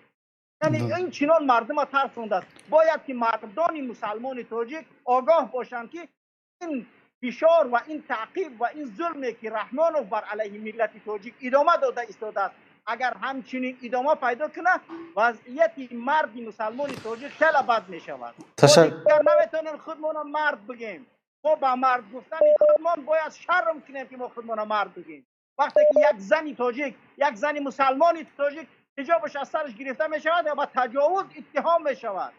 یعنی این چنان مردم ها ترسانده است. باید که مردان مسلمان تاجیک آگاه باشند که این فشار و این تعقیب و این ظلمی که رحمانوف بر علیه ملت تاجیک ادامه داده ایستاده است، اگر همچنین ادامه پیدا کنه وضعیت مرد مسلمان تاجیک خیلی بد می شود. ما نمیتونیم خودمون مرد بگیم. ما با مرد گفتن خودمان باید شرم کنیم که ما خودمان مرد بگیم. وقتی که یک زنی تاجیک، یک زنی مسلمانی تاجیک حجابش از سرش گرفته می شود یا با تجاوز اتهام می شود،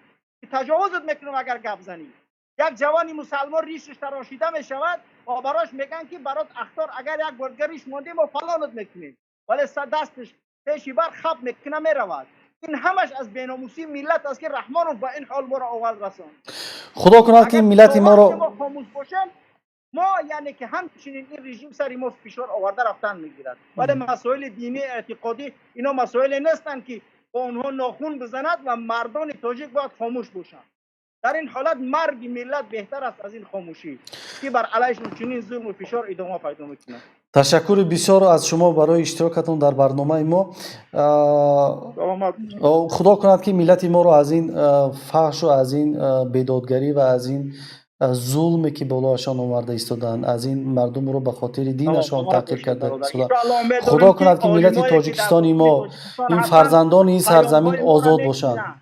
تجاوزت میکنم اگر گپ زنی. یک جوانی مسلمان ریشش تراشیده می شود و براش میگن که برات اختار اگر یک برگریش مونده ما فلانت میکنیم، ولی دستش پیشی بر خب میکنه میرود. این همش از بیناموسی ملت است که رحمانوف با این حال ما را آورد رساند. خدا کند که ملت ما را ما خاموش باشیم، ما یعنی که همچنین این رژیم سری ما فشار آورده رفتن میگیرد. ولی مسائل دینی اعتقادی اینا مسائل نیستند که با اونها ناخون بزند و مردان تاجیک باید خاموش باشند. در این حالت مرگ ملت بهتر است از این خاموشی که بر علیشون چنین ظلم و فشار ادامه پیدا میکنه. تشکر بسیار از شما برای اشتراکتون در برنامه ما. خدا کند که ملت ما را از این فحش و از این بیدادگری و از این ظلمی که بالایشان آورده ایستادند، از این مردم رو به خاطر دینشان تعقیب کرده خدا کند که ملت تاجیکستانی ما این فرزندان این سرزمین آزاد باشند.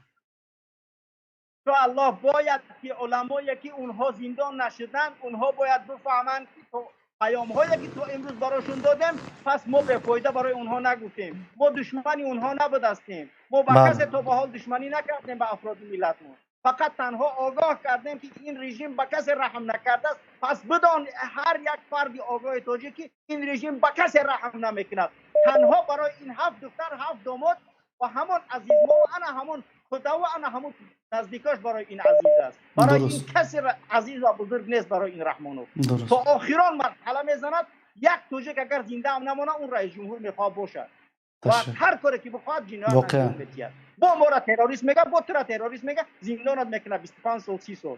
تو الله باید که علمایی که اونها زندان نشدند اونها باید بفهمند که پیام هایی که تو امروز براشون دادیم پس ما به فایده برای اونها نگفتیم، ما دشمنی اونها نبودستیم، ما با کسی تا به حال دشمنی نکردیم به افراد ملت ما، فقط تنها آگاه کردیم که این رژیم به کسی رحم نکرده است. پس بدان هر یک فرد آگاه تاجیکی این رژیم به کسی رحم نمیکند. تنها برای این 7 دختر 7 داماد و همون عزیز ما و انا همون خدا و انا همون نزدیکاش برای این عزیز است. برای این کسی عزیز و بزرگ نیست برای این رحمانوف. تا آخران مرحله میزند. یک توجیک اگر زنده هم نمونه اون رئیس جمهور میخواد باشد و هر کاری که بخواد جنایت انجام بده. با ما را تروریست میگه، با تو را تروریست میگه، زندانت میکنه 25 سال 30 سال.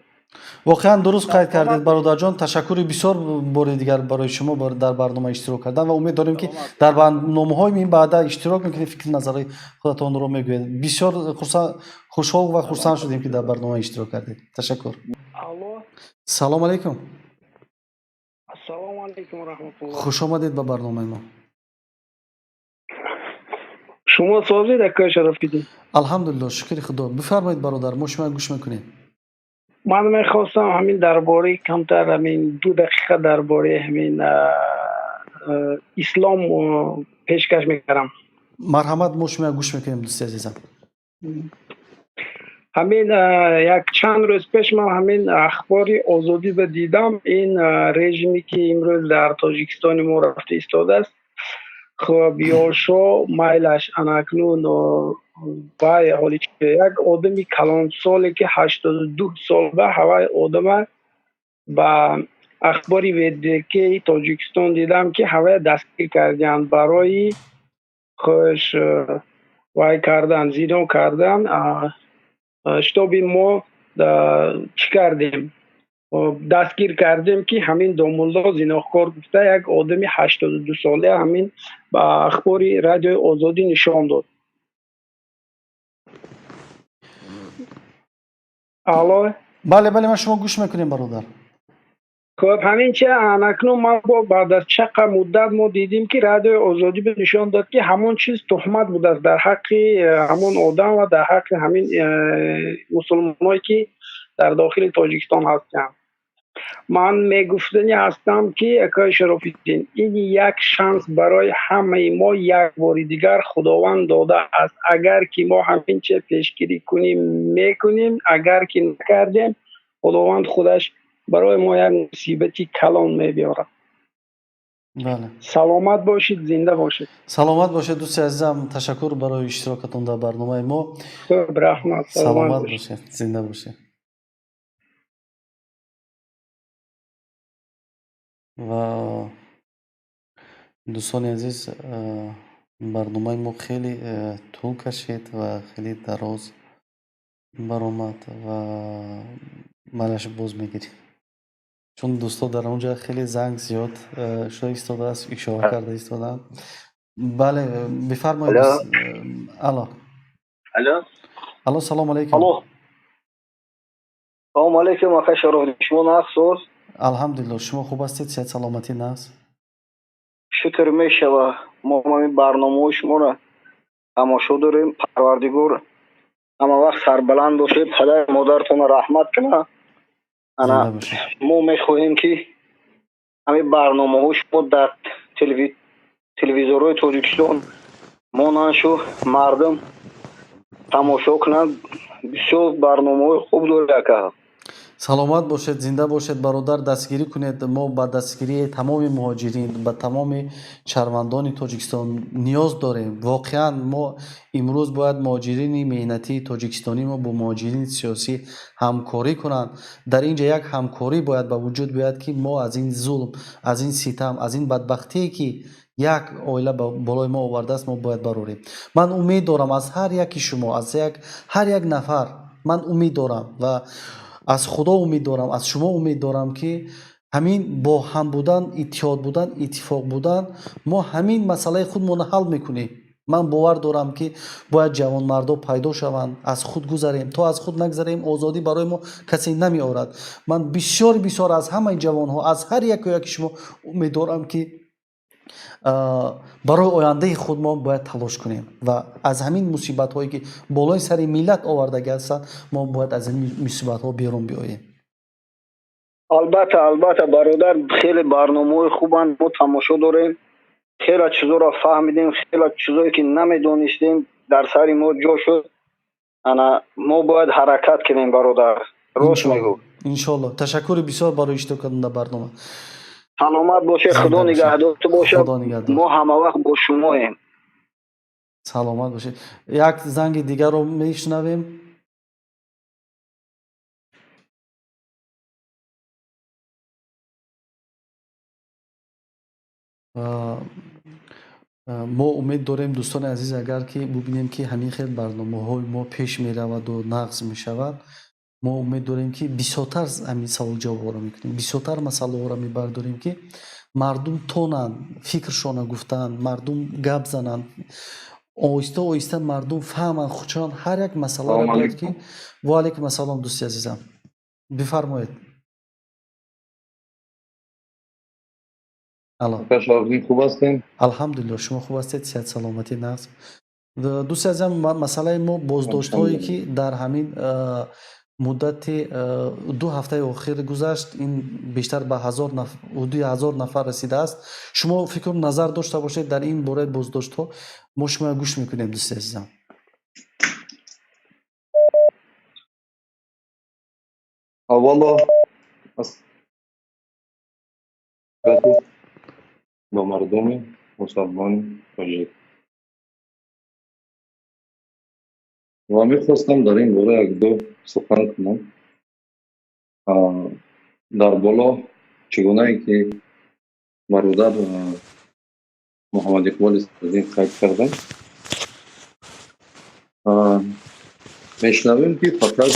واقعا درست قید کردید برادر جان. تشکر بسیار بار دیگر برای شما در برنامه اشتراک کردن و امید داریم که در برنامه‌های این بعد اشتراک میکنید، فکر نظرهای خودتون رو میگوید. بسیار خوشحال و خرسند شدیم که در برنامه اشتراک کردید. تشکر. الو. سلام علیکم. السلام علیکم و رحمت الله. خوش آمدید به برنامه ما. شما سازید اکا شرف کردید. الحمدلله شکر خدا. بفرمایید برادر، ما شما گوش میکنیم. من میخواستم همین درباره کمتر همین 2 دقیقه درباره همین اسلام پیشکش میکردم. مرحمت، ما شما گوش میکنیم دوستی عزیزم. همین یک چند روز پیش من همین اخباری آزادی رو دیدم. این رژیمی که امروز در تاجیکستان ما رفته ایستاده است، خب یاشا مایلش اناکنون بای حالی که یک آدمی کلان سالی که 82 سال به هوای آدم با اخباری ویدی که تاجیکستان دیدم که هوای دستگیر کردن برای خوش وای کردن، زیدان کردن. شتابی ما چی کردیم؟ دستگیر کردیم که همین دامولدا زناخکار گفته یک آدمی 82 ساله همین با اخباری رادیو آزادی نشان داد. алло. бале бале ма шумо гӯш мекунем бародар. خب همین چه انکنون ما با بعد از چقدر مدت ما دیدیم که رادیو آزادی به نشان داد که همون چیز تهمت بود است در حق همون آدم و در حق همین مسلمانایی که در داخل تاجیکستان هستند. من میگفتنی هستم که اکای شرافی‌الدین این یک شانس برای همه ما یک بار دیگر خداوند داده است. اگر که ما همین چه پیشگیری کنیم میکنیم، اگر که نکردیم خداوند خودش برای ما یک مصیبتی کلان میبیاره. бале سلامت باشید، زنده باشید. саломат бошед дӯсти азизам, ташаккур барои иштирокатон дар барномаи мо. خب رحمت، سلامت саломат باشید. бошед, зинда бошед. ва дӯстони азиз, барномаи мо хеле тӯл кашид ва хеле дароз баромад ва манаш боз мегирем, чун дӯстон дар он ҷо хеле занг зиёд шуда истодааст, ишора карда истодаанд. бале бифармоед. алло алло алло, салому алайкум. алло салому алайкум ака Шарофиддин, шумо нақсоз? алҳамдулилло, шумо хуб ҳастед? сеҳат саломатӣ наст? шукр мешава. мо ҳамин барномаҳои шуморо тамошо дорем. парвардигор ҳама вақт сарбаланд бошед, падар модаратонро раҳмат кунад. ана мо мехоҳем ки ҳамин барномаҳои шумо дар телевизорҳои Тоҷикистон монанд шу мардум тамошо кунанд. бисёр барномаҳои хуб доред ака. саломат бошед, зинда бошед бародар. дастгирӣ кунед. мо ба дастгирии тамоми муҳоҷирин, ба тамоми шаҳрвандони Тоҷикистон ниёз дорем. воқеан мо имрӯз бояд муҳоҷирини меҳнатии тоҷикистонӣ мо бо муҳоҷирини сиёсӣ ҳамкорӣ кунанд. дар ин ҷо як ҳамкорӣ бояд ба вуҷуд биёяд ки мо аз ин зулм, аз ин ситам, аз ин бадбахтие ки як оила ба болои мо овардааст мо бояд барорем. ман умед дорам аз ҳар яки шумо, аз ҳар як нафар ман умед дорам ва аз худо умед дорам, аз шумо умед дорам ки ҳамин бо ҳам будан, иттиҳод будан, иттифоқ будан мо ҳамин масъалаи худмонро ҳал мекунем. ман бовар дорам ки бояд ҷавонмардо пайдо шаванд, аз худ гузарем. то аз худ нагзарем, озодӣ барои мо касе намеорад. ман бисёр бисёр аз ҳамаи ҷавонҳо, аз ҳар яку яки шумо умед дорам ки барои ояндаи худ мо бояд талош кунем ва аз ҳамин мусибатҳое ки болои сари миллат овардагӣ ҳастанд мо бояд аз ин мусибатҳо берун биёем. албатта бародар, хеле барномаҳои хубанд, мо тамошо дорем. хеле чизоро фаҳмидем, хеле чизое ки намедонистем дар сари мо ҷо шуд. ана мо бояд ҳаракат кунем бародар. рост мегӯ. иншоалло. ташаккури бисёр барои иштирокатон дар барнома. саломат бошед, худо нигаҳдортон бошад. мо ҳама вақт бо шумоем. саломат бошед. як занги дигарро мешунавем. мо умед дорем дӯстони азиз, агар ки бубинем ки ҳамин хел барномаҳои мо пеш мераваду нағз мешавад, мо умед дорем ки бисёртар ҳамин савол ҷавобҳоро мекунем, бисёртар масъалаҳоро мебардорем ки мардум тонанд фикршона гуфтанд, мардум гап зананд, оҳиста оҳиста мардум фаҳманд, худшаванд ҳар як масъаларо бояд ки. ва алайкум ассалом дӯсти азизам, бифармоед. алло. хуб ҳастем? алҳамдулилло, шумо хуб ҳастед? сеҳат саломатӣ нағз? дӯсти азизам, масъалаи мо боздоштҳое ки дар ҳамин муддати 2 ҳафтаи охир гузашт, ин бештар ба 1000 нафар расидааст. шумо фикрм назар дошта бошед дар ин бораи боздоштҳо. мо шуморо гӯш мекунем дӯсти азизам. аввало ба мардуми мусалмони тоҷик ва мехостам дар ин бора як-ду сухан кунам. дар боло чигунае ки бародар Муҳаммад Иқболи Садин қайд кардам, мешнавем ки фақат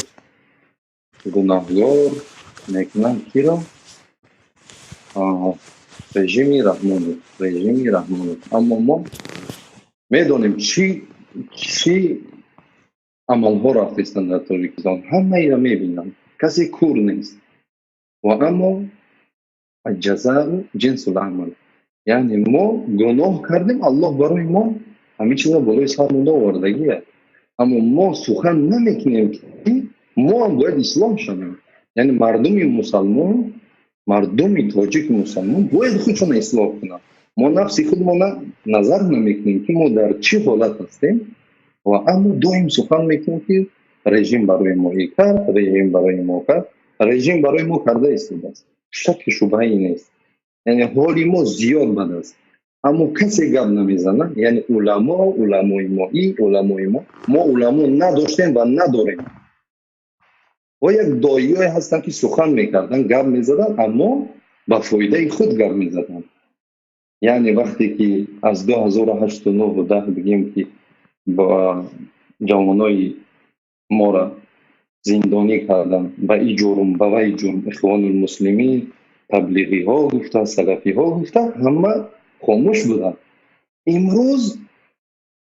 гунаҳгор мекунанд киро? режими Раҳмонов. аммо мо медонем чӣ عملها را افرستن در تاجیکستان. همه ای را میبینم، کسی کور نیست. و اما الجزاء جنس العمل، یعنی ما گناه کردیم، الله برای ما همین چیزا بالای سرمون آوردگیه، اما ما سخن نمیکنیم که ما هم باید اصلاح شویم. یعنی مردمی مسلمان، مردمی تاجیک مسلمان باید خودشون اصلاح کنند. ما نفسی خودمون نظر نمیکنیم که ما در چی حالت هستیم و اما دویم سخن میکنیم که رژیم برای ما ای کرد، رژیم برای ما کرد. رژیم برای ما کرده ایستاده است، شک شبهه‌ای نیست. یعنی حالی ما زیاد بد است، اما کسی گپ نمیزنه. یعنی علمای ما ای علمای ما علما نداشتیم و نداریم. و یک دایی‌های هستن که سخن میکردن، گپ میزدن، اما به فایده خود گپ میزدن. یعنی وقتی که از 2008 و 9 و 10 بگیم که با جوانای ما را زندانی کردن به این جرم به وی جرم، اخوان المسلمین، تبلیغی ها گفته، سلفی ها گفته، همه خاموش بودن. امروز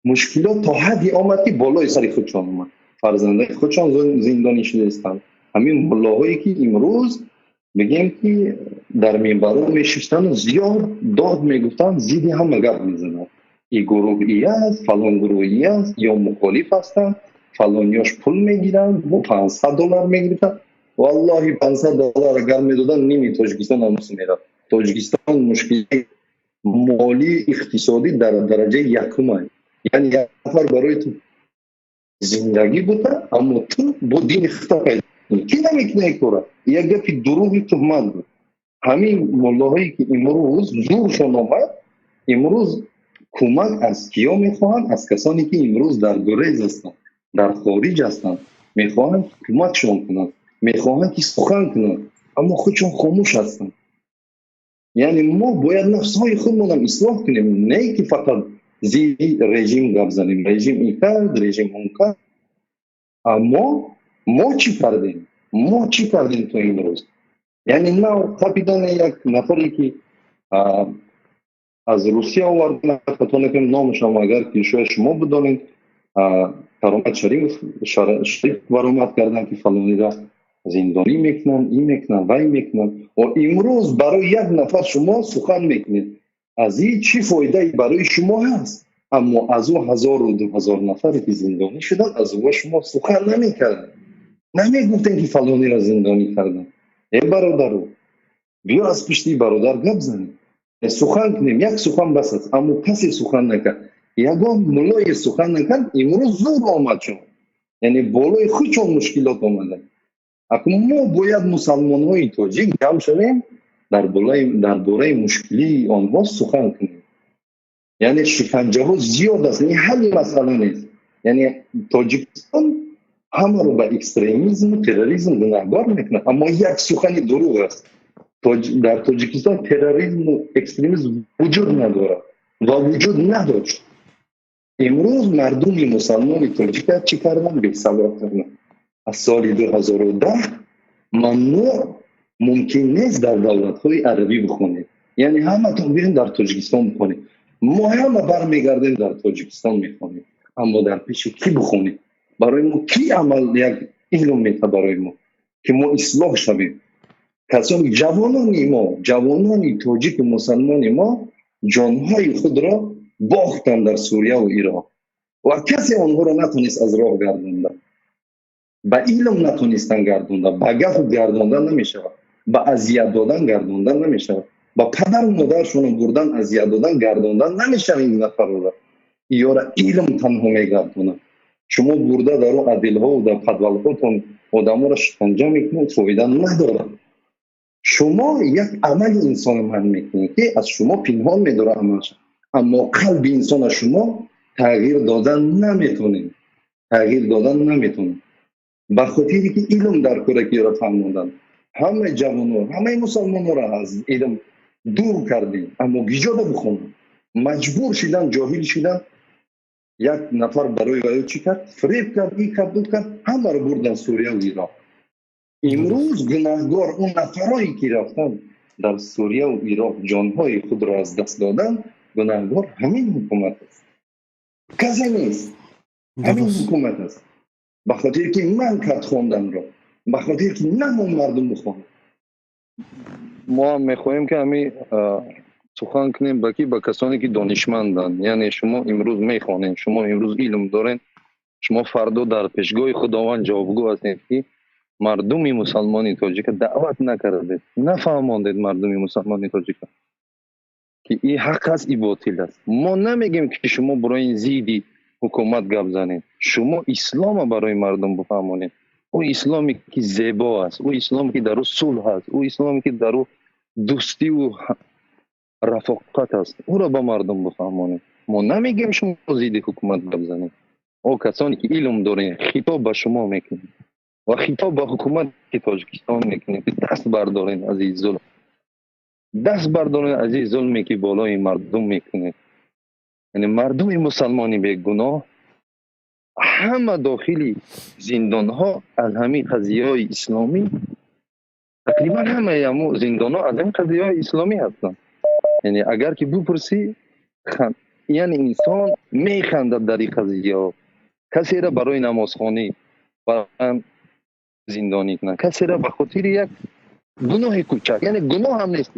مشکلات تا حدی آمد که بالای سر خودشان آمد، فرزنده خودشان زندانی شده هستند. همین ملاهایی که امروز بگیم که در منبرها میشستن و زیاد داد میگفتن، زیدی همه گپ میزنن، این گروه ای است، فلان گروه ای است، یا مخالف هستند، فلانیاش پول میگیرن و $500 میگیرن. والله $500 اگر میدادن نیمی تاجیکستان ناموس میرفت. تاجیکستان مشکل مالی اقتصادی در درجه یکم است. یعنی یک نفر برای تو زندگی بوده، اما تو با دین خطا پیدا کنی کی نمیکنه این کارا. یک گپی دروغی تهمت بود. همین ملاهایی که امروز زورشان آمد، امروز کمک از کیا میخواهند؟ از کسانی که امروز در گریز هستند، در خارج هستند، میخواهند کمکشون کنند، میخواهند که سخن کنند، اما خودشون خاموش هستند. یعنی ما باید نفسهای خودمون هم اصلاح کنیم، نه که فقط زیر رژیم گپ زنیم، رژیم این کرد، رژیم اون کرد. اما ما چی کردیم تو این روز؟ یعنی نه خاپیدن یک نفری که از روسیه آوردن، خطا نکنم نامش هم اگر که شما بدانید، کرامت شریف برآمد کردن که فلانی را زندانی میکنن، این میکنن، وی میکنن. و امروز برای یک نفر شما سخن میکنید، از این چی فایده برای شما هست؟ اما از او 1000 و 2000 نفری که زندانی شدن، از او شما سخن نمیکردن، نمیگفتن که فلانی را زندانی کردن. ای برادرو، بیا از پشتی برادر گپ زنیم، سخن کنیم. یک سخن بس است، اما کسی سخن نکرد. یگان ملای سخن نکرد، امروز زور آمد شد. یعنی بالای خودشون مشکلات آمده. اکنون ما باید مسلمان های تاجیک جمع شویم، در دوره مشکلی آنها سخن کنیم. یعنی شکنجه ها زیاد است، یعنی حل مسئله نیست. یعنی تاجیکستان همه رو به اکستریمیسم و تروریسم گناهکار میکنه، اما یک سخن دروغ است. در تاجیکستان تروریسم و اکستریمیسم وجود نداره و وجود نداشت. امروز مردم مسلمان تاجیک چی کردن؟ به سواد کردن. از سال 2010 ممنوع ممکن نیست در دولت‌های عربی بخونید. یعنی همه تون بیرین در تاجیکستان بخونید، ما همه برمیگردیم در تاجیکستان میخونیم، اما در پیش کی بخونید؟ برای ما کی عمل یک علم میده برای ما که ما اصلاح شویم؟ کسانی جوانانی تاجیک مسلمان ما جانهای خود را باختن در سوریه و عراق و کسی آنها را نتونست از راه گردانده. به علم نتونستن گردانده، به گپ گرداندن نمیشه، به اذیت دادن گرداندن نمیشه، با پدر و مادرشون بردن اذیت دادن گرداندن نمیشه. این نفر را یارا علم تنها میگردونه. شما برده در اون عدل ها و در پدول هاتون آدم را شکنجه میکنید، فایده نداره. شما یک عمل انسان من میکنید که از شما پنهان میداره عملش، اما قلب انسان شما تغییر دادن نمیتونید. به خاطری که علم در کودکی را فهمیدن، همه جوانان، همه مسلمانان را از علم دور کردیم، اما گیجاده بخونن، مجبور شدن، جاهل شدن. یک نفر برای وی چی کرد؟ فریب کرد، این کرد، همه را بردن سوریه و عراق. امروز گناهگار اون نفرایی که رفتن در سوریه و عراق جانهای خود را از دست دادن، گناهگار همین حکومت است، کسی نیست. همین حکومت است. به خاطر که من کت خواندم را، به خاطر که نمون مردم بخوان. ما هم میخواهیم که همین سخن کنیم با کسانی که دانشمندن. یعنی شما امروز میخوانید، شما امروز علم دارین، شما فردا در پیشگاه خداوند جوابگو هستید که مردم مسلمان تاجیک دعوت نکردید، نفهماندید مردم مسلمان تاجیک که این حق است، این باطل است. ما نمیگیم که شما برای این زیدی حکومت گپ زنید، شما اسلام برای مردم بفهمانید. او اسلامی که زیبا است، او اسلامی که در او صلح است، او اسلامی که در او دوستی و رفاقت است، او را به مردم بفهمانید. ما نمیگیم شما زیدی حکومت گپ زنید. او کسانی که علم دارین خطاب به شما میکنید و خطاب به حکومت تاجیکستان میکنید، دست بردارین از این ظلم، دست بردارین از این ظلمی که بالای مردم میکنید. یعنی مردم مسلمانی بیگناه همه داخلی زندان ها از همین قضیه های اسلامی، تقریبا همه همو زندان ها از همین قضیه های اسلامی هستن. یعنی اگر که بپرسی یعنی انسان میخندد در این قضیه ها. کسی را برای نمازخوانی برای زندانی کنن، کسی را به خاطر یک گناه کوچک، یعنی گناه هم نیست.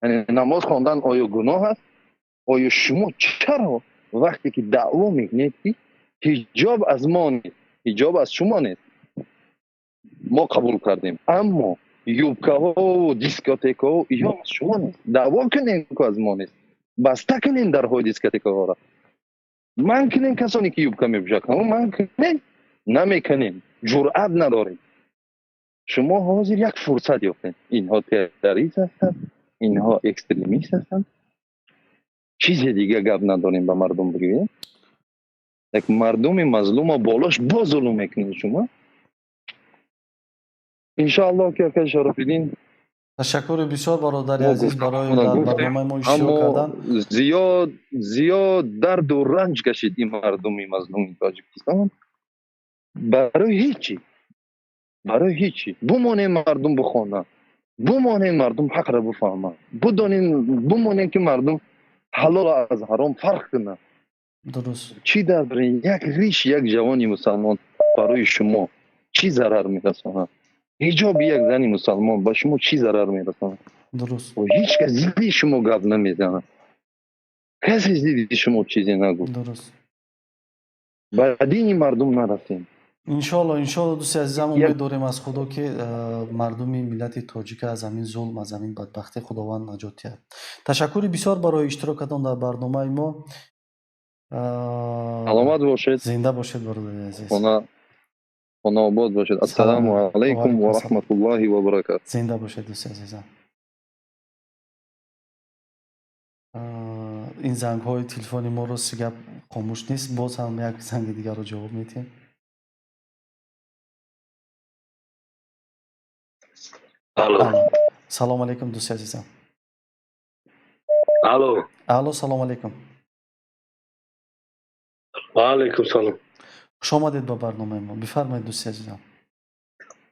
یعنی نماز خواندن آیا گناه است؟ آیا شما چرا وقتی که دعوا میکنید که حجاب از ما نیست، حجاب از شما نیست، ما قبول کردیم، اما یوبکه ها و دیسکوتک ها یا از شما نیست، دعوا کنین که از ما نیست، بسته کنین در های دیسکوتک ها را. من کنین کسانی که یوبکه میپوشن، من کنین نمیکنین، جرأت ندارین. شما حاضر یک فرصت یافتین. اینها تروریست هستند، اینها اکستریمیست هستند. چیز دیگه گپ نداریم به مردم بگوییم. یک مردم مظلوم بالاش با ظلم میکنید شما. انشاءالله که اکل شرفیدین. تشکر بسیار برادر عزیز برای در برنامه ما اشتراک کردن. زیاد درد و رنج کشید این مردم مظلوم تاجیکستان برای هیچی. بمانه مردم بخوانن، بمانه مردم حق را بفهمن، بمانه که مردم حلال از حرام فرق کنن. درست. چی در برین یک ریش یک جوانی مسلمان برای شما چی ضرر میرساند؟ حجاب یک زنی مسلمان به شما چی ضرر میرساند؟ درست. و هیچ کس زیدی شما گپ نمیزنه، کسی زیدی شما چیزی نگو. درست. بعد این مردم نرفتیم. انشالله دوستی عزیزم امید داریم از خدا که مردم ملت تاجیک از همین ظلم، از همین بدبختی خداوند نجات دهد. تشکر بسیار برای اشتراکتان در برنامه ما. سلامت باشید. زنده باشید برادر عزیز. خانه آباد باشید. السلام علیکم و رحمت الله و برکاته. زنده باشید دوستی عزیزم. این زنگ های تلفنی ما رو سیگپ خاموش نیست، باز هم یک زنگ دیگر رو جواب میتیم. سلام علیکم دوستی عزیزم. الو سلام علیکم. و علیکم سلام. خوش آمدید به برنامه ما. بفرمایید دوستی عزیزم.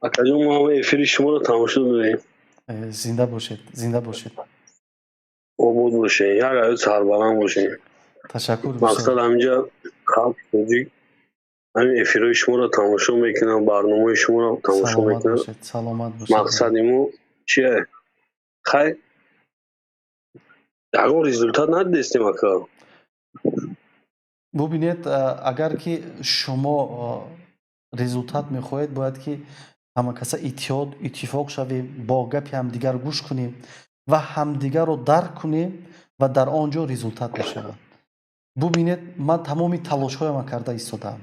اکاجون ما هم افیری شما رو تماشا می‌کنیم. زنده باشید. آباد باشین. یک عید سربلند باشین. تشکر. مقصد همینجا خلق توجیک همین افیرای شما رو تماشا میکنم، برنامه شما رو تماشا میکنم. سلامت باشید. مقصدیمو چیه؟ خیلی یکم ریزولتات ندیستیم اکا. ببینید اگر که شما ریزولتات میخواهید باید که همه کسا اتفاق شویم، با گپ همدیگر گوش کنیم و همدیگر رو درک کنیم و در آنجا ریزولتات بشود. ببینید من تمامی تلاش هایم کرده ایستادم،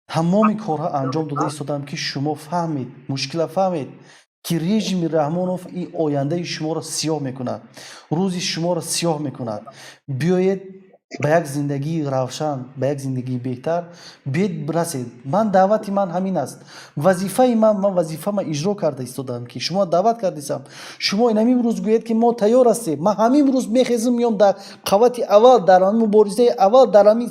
تمامی کارها انجام داده ایستادم که شما فهمید، مشکل فهمید که رژیم رحمانوف این آینده شما را سیاه میکند، روزی شما را سیاه میکند. بیایید به یک زندگی روشن، به یک زندگی بهتر بیاید برسید. من دعوتی من همین است، وظیفه من اجرا کرده ایستادم که شما دعوت کردیسم. شما این همین روز گویید که ما تیار هستیم، من همین روز میخیزم میام در قوت اول، در همین مبارزه اول، در همین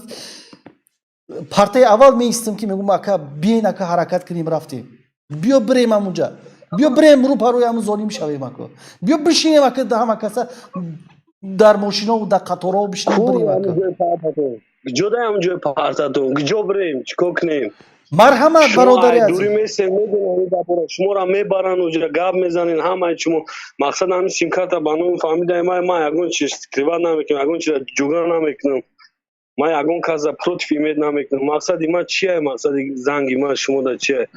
پرته اول میستم که میگم اکا بیاین اکا حرکت کنیم رفتیم، بیا بریم اونجا، بیا بریم رو پروی همون ظالم شویم اکا، بیا بشینیم اکا ده همه کسا در ماشینا و در قطارها بشینیم بریم اکا. جدا همونجا پرتاتون کجا بریم چیکار کنیم؟ марҳамат бародари дури азиз, месем медонам гапро шуморо мебаран уҷра гап мезанин ҳамаи шумо мақсад ҳамин симкарта ба номи фаҳмидаи ман ягон чи скриват намекунам, ягон чиза ҷугар намекунам, ман ягон каза против имед намекунам. Мақсади ман чия? Мақсади занги ман шумода чия?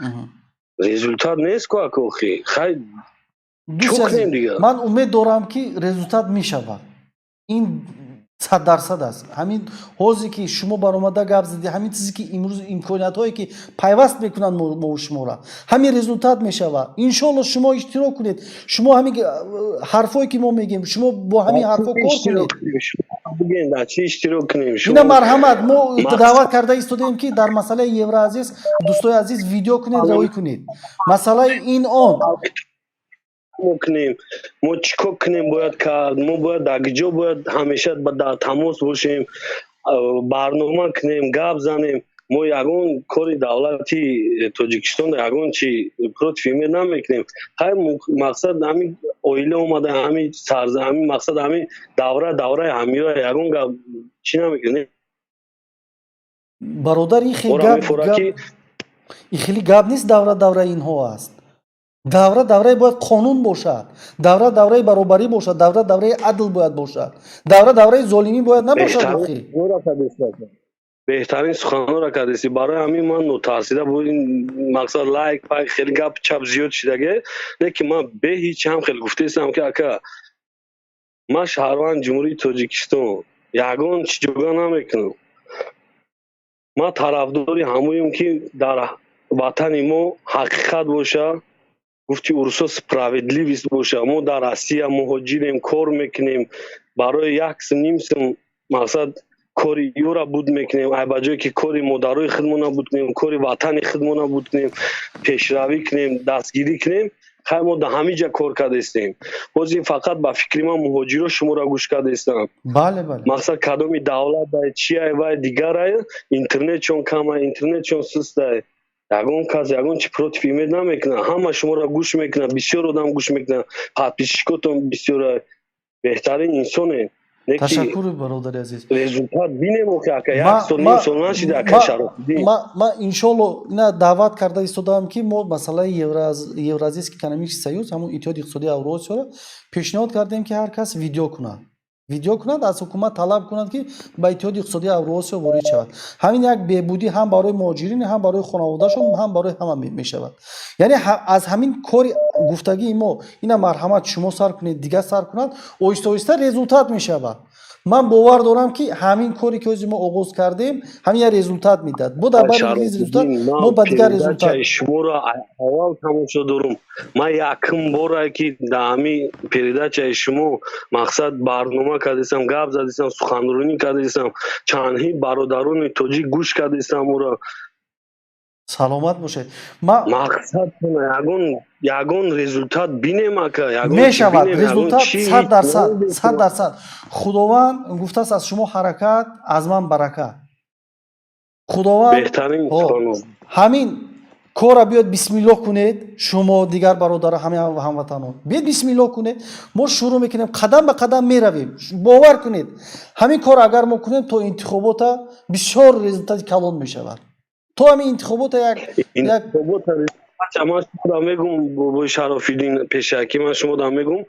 результат нест ку ака охи. Хай дӯсти чӯ азиз, кунем дига? ман умед дорам ки результат мешавад. ин 100% аст. ҳамин ҳозе ки шумо баромада гап зади, ҳамин чизе ки имрӯз имкониятҳое ки пайваст мекунанд мо шуморо, ҳамин результат мешавад. иншоалло шумо иштирок кунед, шумо ҳамин ҳарфое ки мо мегем, шумо бо ҳамин ҳарфо кор кунед. Буген дар чи иштирок кунем? ина марҳамат, мо даъват карда истодаем ки дар масъалаи Евроазиз дӯстои азиз видео кунед, роҳӣ кунед. Масъалаи ин он кунем, мо чӣ кор кунем бояд кард, мо бояд дар ҷо бояд ҳамеша дар тамос бошем, барнома кунем, гап занем. мо ягон кори давлати Тоҷикистонда ягон чи против имед намекунем. хай мақсад ҳамин оила омада, ҳамин ҳамин мақсад ҳамин давраи ҳамиёя ягон гап чӣ намекунем. бародар, ин хеле гап нест. Давраи инҳо аст. давраи бояд қонун бошад, давраи баробарӣ бошад, давраи адл бояд бошад, давраи золимӣ бояд набошад. беҳтарин суханҳоро кардеси. барои ҳамин ман нотарсида бо ин мақсад лайк пайк хеле гап чап зиёд шидагӣ, лекин ман бе ҳеҷ ҳам хеле гуфтаистам ки ака ман шаҳрванди ҷумҳурии Тоҷикистон ягон чӣ ҷуга намекунам. ман тарафдори ҳамоем ки дар ватани мо ҳақиқат боша, гуфти урусо справедливист боша. мо дар Россия муҳоҷирем, кор мекунем, барои 1 сум 2 сум мақсад кори ёра буд мекунем, ай ба ҷое ки кори модарои худмона буд кунем, кори ватани худмона буд кунем, пешравӣ кунем, дастгирӣ кунем. хай мо дар ҳамин ҷа кор кардастем. ҳозир фақат ба фикри ман муҳоҷиро шуморо гӯш кардастам. бале мақсад кадоми давлат дай чиай вай дигарай интернетчон камай, интернетчон сустай, ягон кас ягон чи против имед намекунад. ҳама шуморо гӯш мекунад, бисёр одам гӯш мекунад, подписчикотон бисёра. беҳтарин инсоне. ташаккур бародари азиз. результат бинем ки ака 1 сол 2 сол нашида ака шарофиддин. ман иншоалло ина даъват карда истодаам ки мо масъалаи Евразийский экономический союз, ҳамон иттиҳоди иқтисодии Авросиёро пешниҳод кардем ки ҳар кас видео кунад, аз ҳукумат талаб кунад ки ба иттиҳоди иқтисодии Авросиё ворид шавад. ҳамин як беҳбудӣ ҳам барои муҳоҷирин, ҳам барои хонаводашон, ҳам барои ҳама мешавад. яъне аз ҳамин кори гуфтагии мо ина марҳамат шумо сар кунед, дигар сар кунад, оҳиста оҳиста результат мешавад. ман бовар дорам ки ҳамин коре ки ҳозир мо оғоз кардем ҳамин як результат медиҳад. бо дар бари результат мо ба дигар результат шуморо аввал тамошо дорум. ман якум бора ки дар ҳамин передачаи шумо мақсад барнома кардастам, гап задастам, суханронӣ кардастам, чандҳи бародарони тоҷик гӯш кардастам моро. саломат бошед. мақсад ягон результат бинем ака, мешавад результат 100%. худованд гуфтааст аз шумо ҳаракат, аз ман баракат. худованд беҳтарин ҳамин кора биёд бисмиллоҳ кунед, шумо дигар бародаро ҳамин ҳамватанон биёд бисмиллоҳ кунед, мо шурӯъ мекунем, қадам ба қадам меравем. бовар кунед ҳамин кор агар мо кунем то интихобота бисёр результати калон мешавад. то ҳамин интихобота як ман шумода мегум бобои Шарофиддин пешаки, ман шумода мегум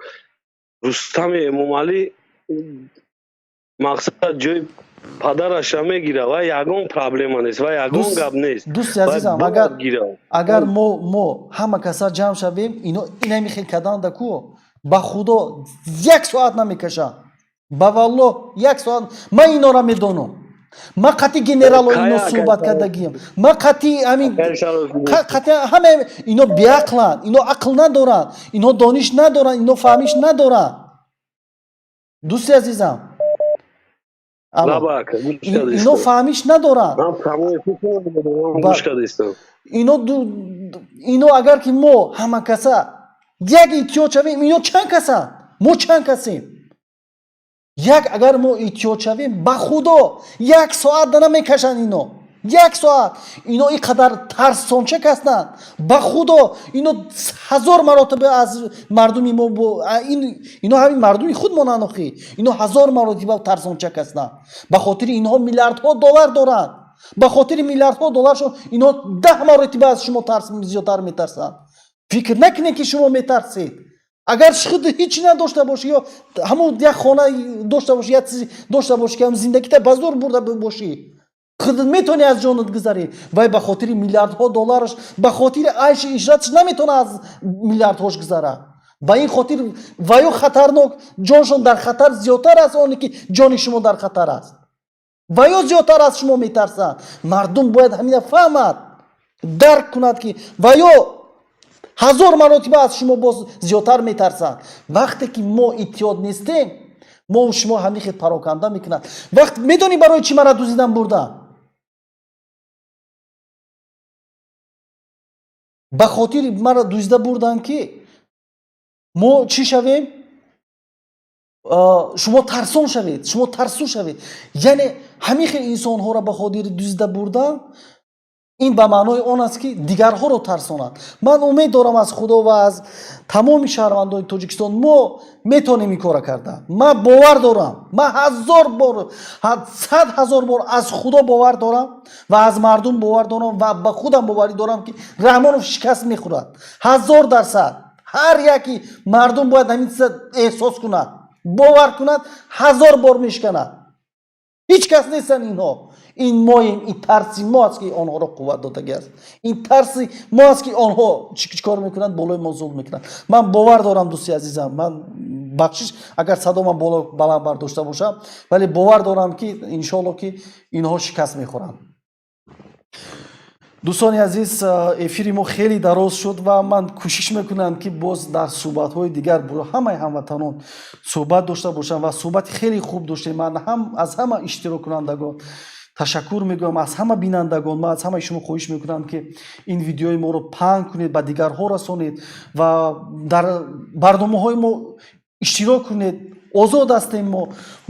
Рустами Эмомалӣ мақсад ҷои падараша мегира ва ягон проблема нест ва ягон гап нест. дӯсти азизам, агар мо ҳама каса ҷамъ шавем, инами хел каданда ку ба худо 1 соат намекашад, ба валлоҳ 1 соат. ман инора медонам. ман қатъи генерало ино суҳбат кардагиам. ман қатъи ҳама ино беақланд, ино ақл надоранд, ино дониш надоранд, ино фаҳмиш надоранд. дӯсти азизам, ино фаҳмиш надоранд. ино агар ки мо ҳама каса як иттиҳод шавем, ино чанд касанд? мо чанд касем? агар мо иттиҳод шавем, ба худо 1 соат намекашанд. ино 1 соат ино ин қадар тарсончак ҳастанд. ба худо ино 1000 маротиба аз мардуми мо ино ҳамин мардуми худмонанд. охи ино 1000 маротиба тарсончак ҳастанд. ба хотири инҳо миллиардҳо доллар доранд. ба хотири миллиардҳо долларшон ино 10 маротиба аз шумо зиёдтар метарсанд. фикр накунед ки шумо метарсед. агар худ ҳичи надошта бошӣ ё ҳамон як хона дошта бошӣ як чизи дошта бошӣ ки зиндагита ба зур бурда бошӣ худ метавонӣ аз ҷонат гузарӣ. вай ба хотири миллиардҳо доллараш ба хотири айши ишратш наметавона аз миллиардҳош гузара. ба ин хотир ваё хатарнок ҷоншон дар хатар зиёдтар аз оне ки ҷони шумо дар хатар аст. ваё зиёдтар аз шумо метарсанд. мардум бояд ҳамина фаҳмад, дарк кунад ки ваё 1000 маротиба аз шумо боз зиёдтар метарсанд. вақте ки мо иттиҳод нестем, мо шумо ҳамин хел пароканда мекунад. вақт медонӣ барои чӣ мара дузидан бурдам? ба хотири мара дузида бурдан ки мо чӣ шавем? шумо тарсон шавед, шумо тарсу шавед. яъне ҳамин хел инсонҳоро ба хотири дузида бурдан, ин ба маънои он аст ки дигарҳоро тарсонад. ман умед дорам аз худо ва аз тамоми шаҳрвандони Тоҷикистон мо метавонем ин кора кардан. ман бовар дорам, ман 1000 бор 100 000 бор аз худо бовар дорам ва аз мардум бовар дорам ва ба худам боварӣ дорам ки Раҳмонов шикаст мехӯрад. 1000%. ҳар яки мардум бояд ҳамин чиза эҳсос кунад, бовар кунад, 1000 бор мешканад. ҳеҷ кас нестан инҳо. ин моем, ин тарси мо аст ки онҳоро қувват додагиаст. ин тарси мо аст ки онҳо чӣ кор мекунанд, болои мо зулм мекунанд. ман бовар дорам дӯсти азизам, ман бахшиш агар садоман баланд бардошта бошам, вале бовар дорам ки иншоалло ки инҳо шикаст мехӯранд. дӯстони азиз, эфири мо хеле дароз шуд ва ман кӯшиш мекунам ки боз дар суҳбатҳои дигар бо ҳамаи ҳамватанон суҳбат дошта бошам ва суҳбати хеле хуб доштем. ман аз ҳама иштироккунандагон ташаккур мегӯям, аз ҳама бинандагон. ман аз ҳамаи шумо хоҳиш мекунам ки ин видеои моро паҳн кунед, ба дигарҳо расонед ва дар барномаҳои мо иштирок кунед. озод ҳастем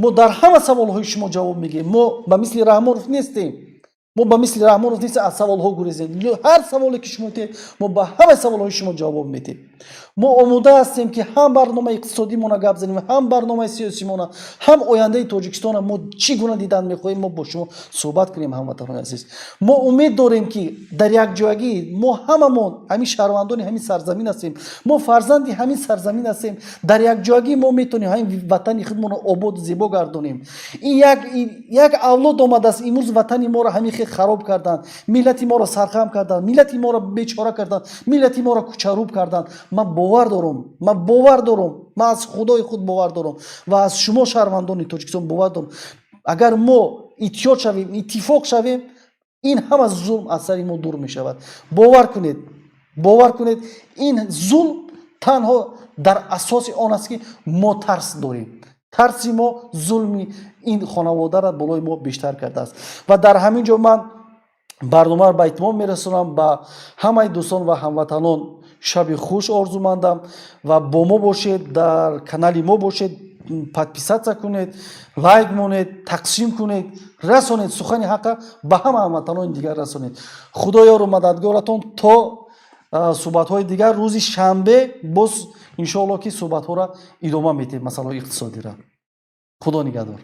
мо дар ҳама саволҳои шумо ҷавоб мегием. мо ба мисли Раҳмонов нестем. мо ба мисли Раҳмонов нестем аз саволҳо гурезем. ҳар саволе ки шумо дед, мо ба ҳамаи саволҳои шумо ҷавоб медем. мо омода ҳастем ки ҳам барномаи иқтисодимона гап занем, ҳам барномаи сиёсимона, ҳам ояндаи Тоҷикистона мо чӣ гуна дидан мехоҳем, мо бо шумо суҳбат кунем. ҳамватанони азиз, мо умед дорем ки дар якҷоягӣ мо ҳамамон ҳамин шаҳрвандони ҳамин сарзамин ҳастем, мо фарзанди ҳамин сарзамин ҳастем. дар якҷоягӣ мо метавонем ҳамин ватани худмонро ободу зебо гардонем. ин як авлод омадааст имрӯз ватани моро ҳамин хел хароб карданд, миллати моро сархам карданд, миллати моро бечора карданд, миллати моро кучаруб карданд. ман бовар дорам, ман аз худои худ бовар дорам ва аз шумо шаҳрвандони Тоҷикистон бовар дорам. агар мо иттиҳод шавем, иттифоқ шавем, ин ҳама зулм аз сари мо дур мешавад. бовар кунед, ин зулм танҳо дар асоси он аст ки мо тарс дорем. тарси мо зулми ин хонаводаро болои мо бештар кардааст. ва дар ҳамин ҷо ман барномаро ба итмом мерасонам. ба ҳамаи дӯстон ва ҳамватанон шаби хуш орзумандам ва бо мо бошед, дар канали мо бошед, подписатсия кунед, лайк монед, тақсим кунед, расонед сухани ҳаққа ба ҳама ҳамватанони дигар расонед. худоёру мададгоратон то суҳбатҳои дигар. рӯзи шанбе боз иншоалло ки суҳбатҳоро идома медиҳем, масъалаҳои иқтисодиро. худо нигаҳдор.